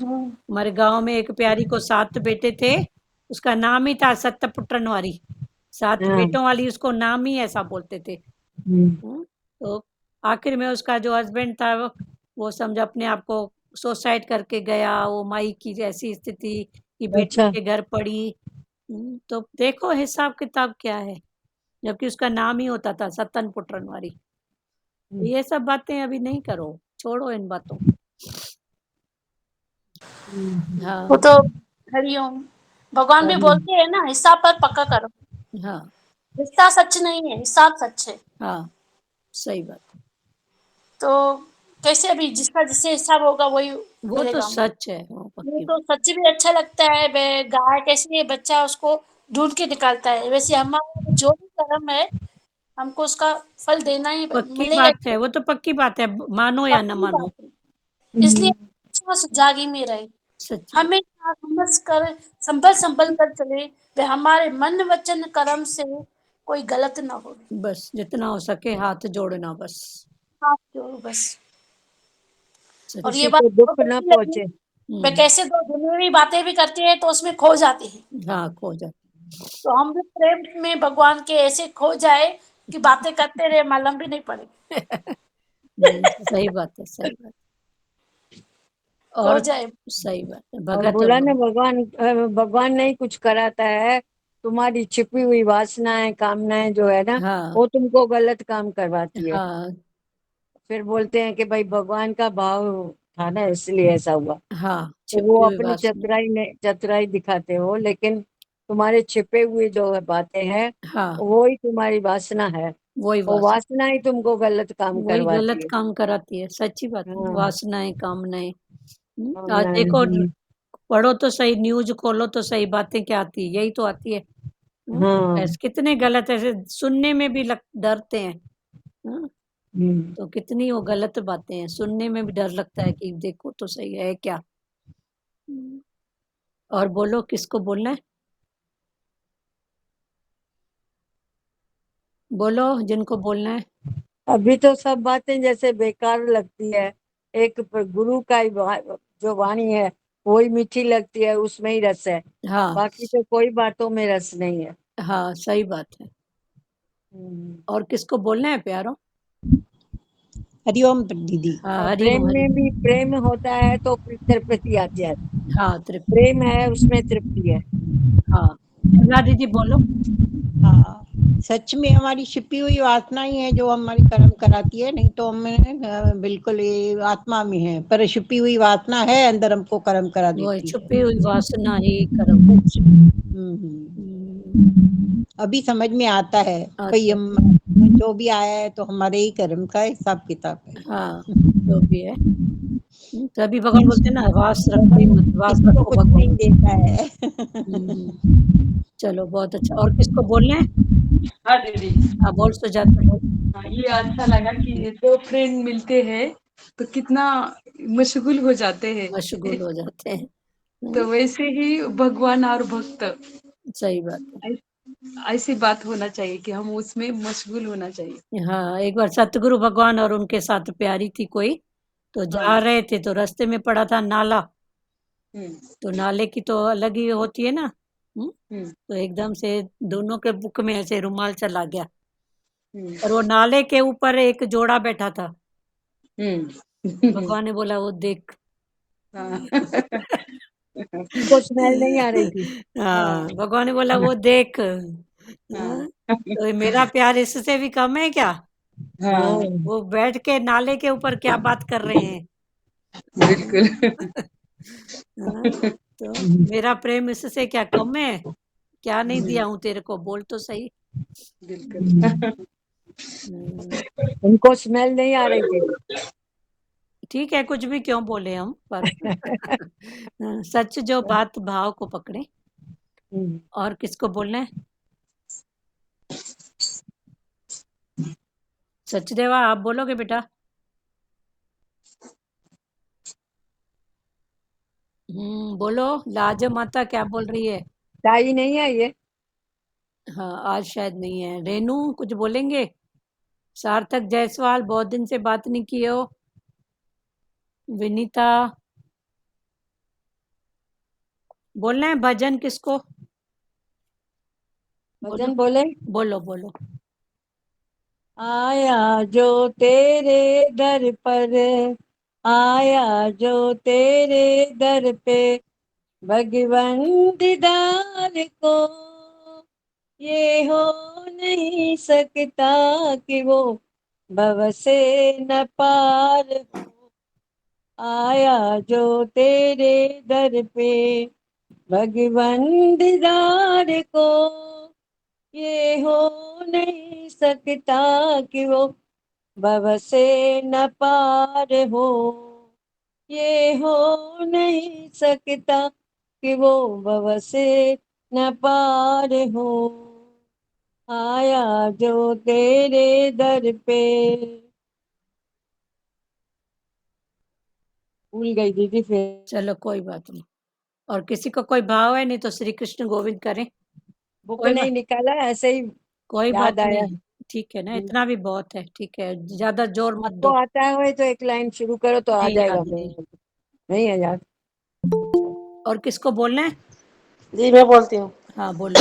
हमारे गांव में एक प्यारी को 7 बेटे थे, उसका नाम ही था सत्तपुत्रन वाली। 7 हाँ। बेटों वाली उसको नाम ही ऐसा बोलते थे। तो आखिर में उसका जो हस्बैंड था वो समझ अपने आप को सुसाइड करके गया। वो माई की ऐसी स्थिति कि बेटी अच्छा। के घर पड़ी। तो देखो हिसाब किताब क्या है, जबकि उसका नाम ही होता था सत्तन पुत्रन वाली। तो ये सब बातें अभी नहीं करो, छोड़ो इन बातों को। हाँ वो तो हरिओम। भगवान भी बोलते हैं ना, हिसाब पर पक्का करो। हाँ रिश्ता सच नहीं है, हिसाब सच है। हाँ, सही बात। तो कैसे अभी जिसका जिससे हिसाब होगा वही वो तो मिलेगा। सच है, वो ये पक्की तो सच भी अच्छा लगता है। गाय कैसी है, बच्चा उसको ढूंढ के निकालता है, वैसे हमारा जो भी कर्म है हमको उसका फल देना ही पक्की मिलेगा। बात है, वो तो पक्की बात है, मानो या न पक्की मानो। बात है। इसलिए विश्वास जागी में रहे, सच्ची बात। हमें समझ कर संभल संभल कर चले, वे हमारे मन वचन कर्म से कोई गलत ना हो। बस जितना हो सके हाथ जोड़ना बस। हाथ जोड़ो बस। और सच्ची। ये किसी बात को तो दुख न अच्छी लगी। पहुंचे। वे कैसे दो दुनियावी बातें भी करते हैं तो उसमें खो जाते हैं। हाँ खो जा। तो हम भी प्रेम में भगवान के ऐसे खो जाए कि बातें करते रहे, मालूम भी नहीं पड़े। नहीं सही बात है, सही बात। खो और जाए। सही बात है, और भगत बोला ना भगवान भगवान नहीं कुछ कराता है, तुम्हारी छिपी हुई वासनाएं कामनाएं जो है ना, हाँ वो तुमको गलत काम करवाती है। हाँ फिर बोलते हैं कि भाई भगवान का भाव था ना इसलिए ऐसा हुआ। हाँ, तो वो छिपी हुई अपनी वासना। चतुराई दिखाते हो, लेकिन तुम्हारे छिपे हुए जो बातें हैं हाँ, वो ही तुम्हारी वासना है। वही वो वासना, वासना ही तुमको गलत काम वही करवाती गलत है। काम कराती है, सच्ची बात है। हाँ। वासनाएं कामनाएं। आज कामनाएं, देखो, पढ़ो तो सही, न्यूज खोलो तो सही, बातें क्या आती है, यही तो आती है। हाँ। ऐसे कितने गलत, ऐसे सुनने में भी डरते हैं। हाँ, तो कितनी वो गलत बातें हैं, सुनने में भी डर लगता है कि देखो तो सही है क्या। और बोलो किसको बोलना है, बोलो जिनको बोलना है। अभी तो सब बातें जैसे बेकार लगती है। एक गुरु का ही जो वाणी है वही मीठी लगती है, उसमें ही रस है। हाँ बाकी तो कोई बातों में रस नहीं है। हाँ, सही बात है। और किसको बोलना है प्यारो? हरिओम दीदी। हाँ, और हरि प्रेम ओम, हरि में भी ओम। प्रेम होता है तो फिर तृप्ति आती है। हाँ, तृप्ति। प्रेम है उसमें तृप्ति है। हाँ, कमला दीदी बोलो। हाँ, सच में हमारी छिपी हुई वासना ही है जो हमारी कर्म कराती है, नहीं तो हमें बिल्कुल ये आत्मा में है, पर छिपी हुई वासना है अंदर, हमको कर्म करा वो देती छुपी है। हुई वासना ही कर्म। अभी समझ में आता है भाई, अच्छा, हम जो भी आया है तो हमारे ही कर्म का हिसाब किताब है। हाँ, जो भी है। तभी भगवान बोलते हैं ना, वास रखो ही मत, वास किसी को रखो कुछ भगवान। नहीं देता है। चलो बहुत अच्छा। और किसको बोलना है? हाँ दीदी। हाँ, बोल सुजाता, बोल। हाँ, ये अच्छा लगा कि दो फ्रेंड मिलते हैं तो कितना मशगूल हो जाते हैं। मशगूल हो जाते हैं। तो वैसे ही भगवान और भक्त सही बात है। ऐसी बात होना चाहिए कि हम उसमें मशगूल होना चाहिए। हाँ, एक बार सतगुरु भगवान और उनके साथ प्यारी थी कोई, तो हाँ। जा रहे थे तो रास्ते में पड़ा था नाला। हम्म, तो नाले की तो अलग ही होती है ना। हम्म, तो एकदम से दोनों के बुक में ऐसे रुमाल चला गया, हम्म, और वो नाले के ऊपर एक जोड़ा बैठा था। हम्म। भगवान ने बोला वो देख। हाँ। उनको स्मेल नहीं आ रही थी। हाँ, हाँ, भगवान ने बोला वो देख। हाँ, तो ये मेरा प्यार इससे भी कम है क्या? हाँ, वो बैठ के नाले के ऊपर क्या बात कर रहे हैं। बिल्कुल। हाँ, तो मेरा प्रेम इससे क्या कम है? क्या नहीं दिया हूँ तेरे को, बोल तो सही। बिल्कुल। हम्म, उनको स्मेल नहीं आ रही थी। ठीक है, कुछ भी क्यों बोले हम पर। सच जो बात भाव को पकड़े। और किसको बोलना है? सचदेवा, आप बोलोगे बेटा? बोलो। लाज माता क्या बोल रही है? ताई नहीं है ये। हाँ, आज शायद नहीं है। रेनू कुछ बोलेंगे? सार्थक जायसवाल, बहुत दिन से बात नहीं की हो। विनीता, बोलना है भजन किसको? बोलो भजन बोले। बोलो बोलो। आया जो तेरे दर पर, आया जो तेरे दर पे, भगवन दीदार को ये हो नहीं सकता कि वो भव से न पार हो। आया जो तेरे दर पे, भगवन दीदार को ये हो नहीं सकता कि वो भव से न पार हो। ये हो नहीं सकता कि वो भव से न पार हो। आया जो तेरे दर पे। भूल गई दीदी फिर। चलो कोई बात नहीं। और किसी को कोई भाव है नहीं तो श्री कृष्ण गोविंद करें। बुक कोई नहीं बात, निकाला, ऐसे ही कोई बात याद आया। नहीं। ठीक है ना, इतना भी बहुत है। ठीक है, ज्यादा जोर मत आपको दो। आता है तो एक लाइन शुरू करो तो आ नहीं जाएगा याद फिर। नहीं। नहीं है याद। और किसको बोलना है? जी मैं बोलती हूँ। हाँ बोलो।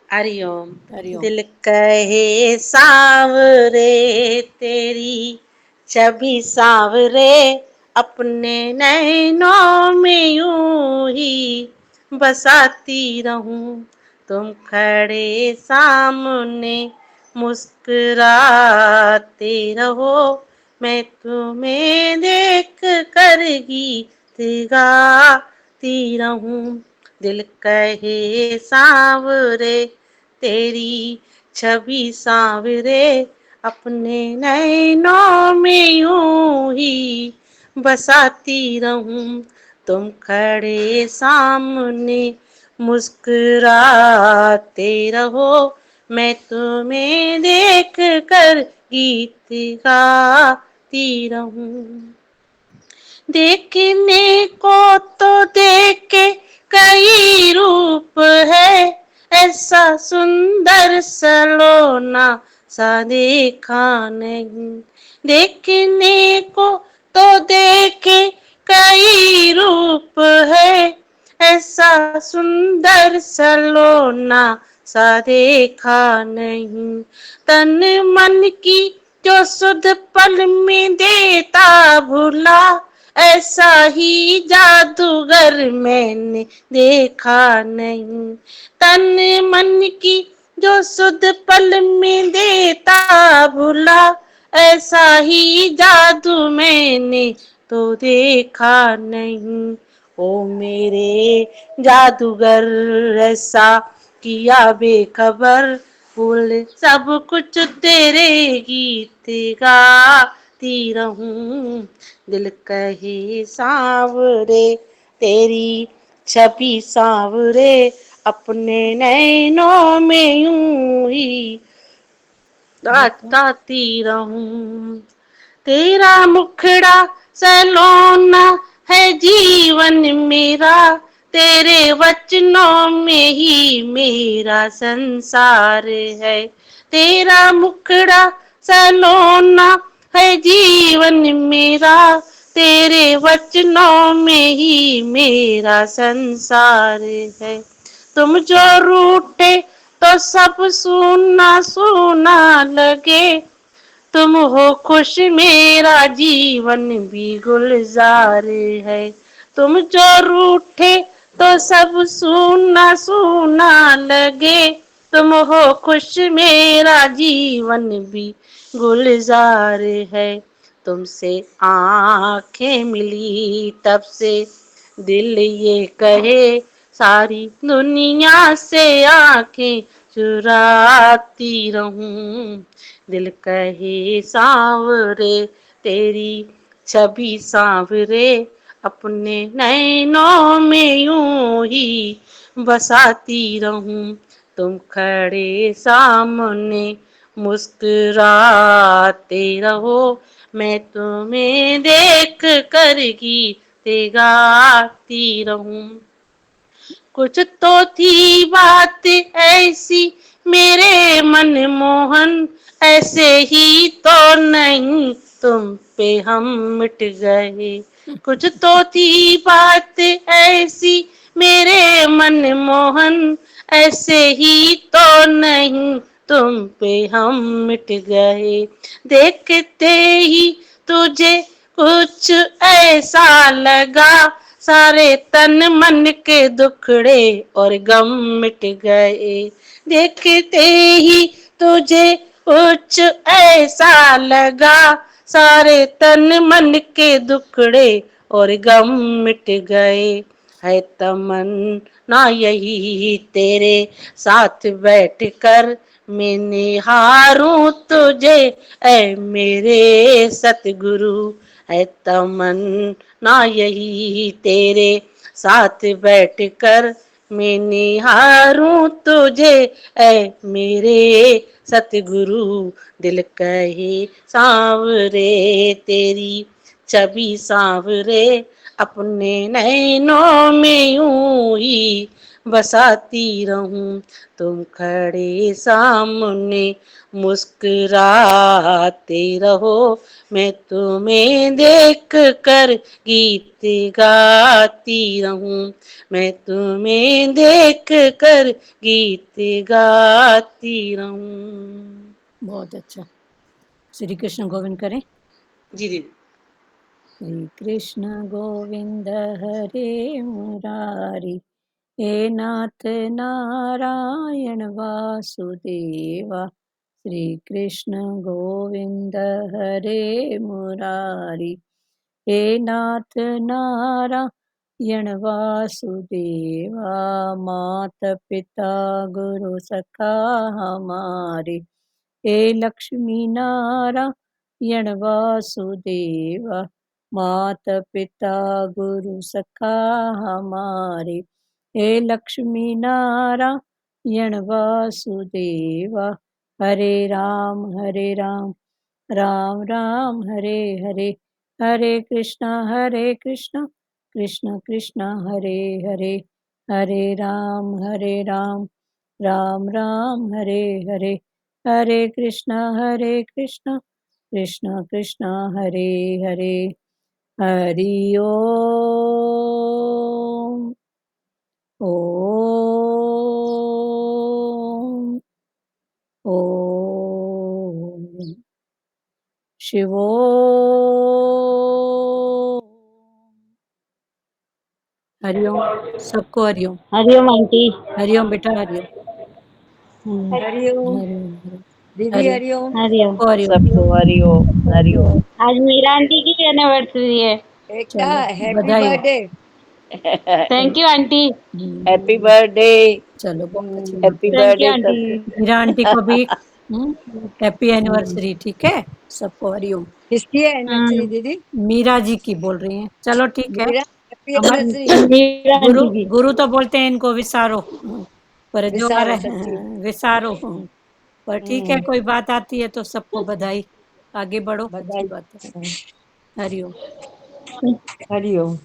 हरिओम। हरिओम। दिल कहे सांवरे तेरी छवि सांवरे, अपने नैनों में यूं ही बसाती रहूं। तुम खड़े सामने मुस्कुराते रहो, मैं तुम्हें देख कर गीत गाती रहूं। दिल कहे सांवरे तेरी छवि सांवरे, अपने नैनों में यूं ही बसाती रहूं। तुम खड़े सामने मुस्कुराते रहो, मैं तुम्हें देख कर गीत गाती रहूं। देखने को तो देखे कई रूप है, ऐसा सुंदर सलोना सा देखा नहीं। देखने को तो देखे कई रूप है, ऐसा सुंदर सलोना सा देखा नहीं। तन मन की जो सुध पल में देता भुला, ऐसा ही जादूगर मैंने देखा नहीं। तन मन की जो सुध पल में देता भुला, ऐसा ही जादू मैंने तो देखा नहीं। ओ मेरे जादूगर, ऐसा किया बेखबर, भूल सब कुछ तेरे गीत गाती रहूं। दिल कहे सांवरे तेरी छवि सांवरे, अपने नैनों में यूं ही गाती रहूं। तेरा मुखड़ा सलोना है जीवन मेरा, तेरे वचनों में ही मेरा संसार है। तेरा मुखड़ा सलोना है जीवन मेरा, तेरे वचनों में ही मेरा संसार है। तुम जो रूठे तो सब सुना सुना लगे, तुम हो खुश मेरा जीवन भी गुलजार है। तुम जो रूठे तो सब सुना सुना लगे, तुम हो खुश मेरा जीवन भी गुलजार है। तुमसे आंखें मिली तब से दिल ये कहे, सारी दुनिया से आंखें चुराती रहूं। दिल कहे सांवरे तेरी छवि सांवरे, अपने नैनों में यूं ही बसाती रहूं। तुम खड़े सामने मुस्कुराते रहो, मैं तुम्हें देख कर गीत गाती रहूं। कुछ तो थी बात ऐसी मेरे मन मोहन, ऐसे ही तो नहीं तुम पे हम मिट गए। कुछ तो थी बात ऐसी मेरे मन मोहन, ऐसे ही तो नहीं तुम पे हम मिट गए। देखते ही तुझे कुछ ऐसा लगा, सारे तन मन के दुखड़े और गम मिट गए। देखते ही तुझे कुछ ऐसा लगा, सारे तन मन के दुखड़े और गम मिट गए। है तमन्ना यही तेरे साथ बैठ कर मैं निहारूं तुझे, ऐ मेरे सतगुरु। है तमन्ना यही तेरे साथ बैठ कर मैं निहारूं तुझे, ऐ मेरे सतगुरु। दिल कहे सांवरे तेरी छवि सांवरे, अपने नैनों में यूं ही बसाती रहूं। तुम खड़े सामने मुस्कुराते रहो, मैं तुम्हें देख कर गीत गाती रहूं। मैं तुम्हें देख कर गीत गाती रहूं। बहुत अच्छा। श्री कृष्ण गोविंद करें। जी दीदी। श्री कृष्ण गोविंद हरे मुरारी, हे नाथ नारायण वासुदेवा। श्री कृष्ण गोविंद हरे मुरारी, हे नाथ नारायण वासुदेवा। मात पिता गुरु सखा हमारे, हे लक्ष्मी नारायण वासुदेवा। मात पिता गुरु सखा हमारे, हे लक्ष्मी नारायण वासुदेवा। हरे राम राम राम हरे हरे, हरे कृष्णा कृष्ण कृष्ण हरे हरे। हरे राम राम राम हरे हरे, हरे कृष्णा कृष्ण कृष्ण हरे हरे, हरि ओम ओम ओम शिवोम। हरिओम, सबको हरिओम। हरिओम आंटी। हरिओम बेटा, हरिओम। हरिओम हरिओम दीदी, हरिओम, हरिओम। हरिओम। सबको हरिओम। सबको हरिओम हरिओम। आज मीरा आंटी की एनिवर्सरी है। एकता, चलो हैप्पी बधाई हो। Birthday. Thank you aunty. Happy birthday. चलो बहुत अच्छी बात हैप्पी है। Thank you birthday aunty. सच। मीरा आंटी को भी हैप्पी एनिवर्सरी। ठीक है, सबको हरिओम। किसकी है एनिवर्सरी दीदी? मीरा जी की बोल रही हैं। चलो ठीक है। मेरा हैप्पी हमारे एनिवर्सरी। मीरा गुरु आंटी की। गुरु तो बोलते हैं इनको विसारो, पर जो आ विसारो रहे सच्ची। हैं विसारो। पर ठीक है, कोई बात आती है तो सबको बधाई। आगे बढ़ो, अच्छी बधाई। बात है। हरिओम। हरिओम।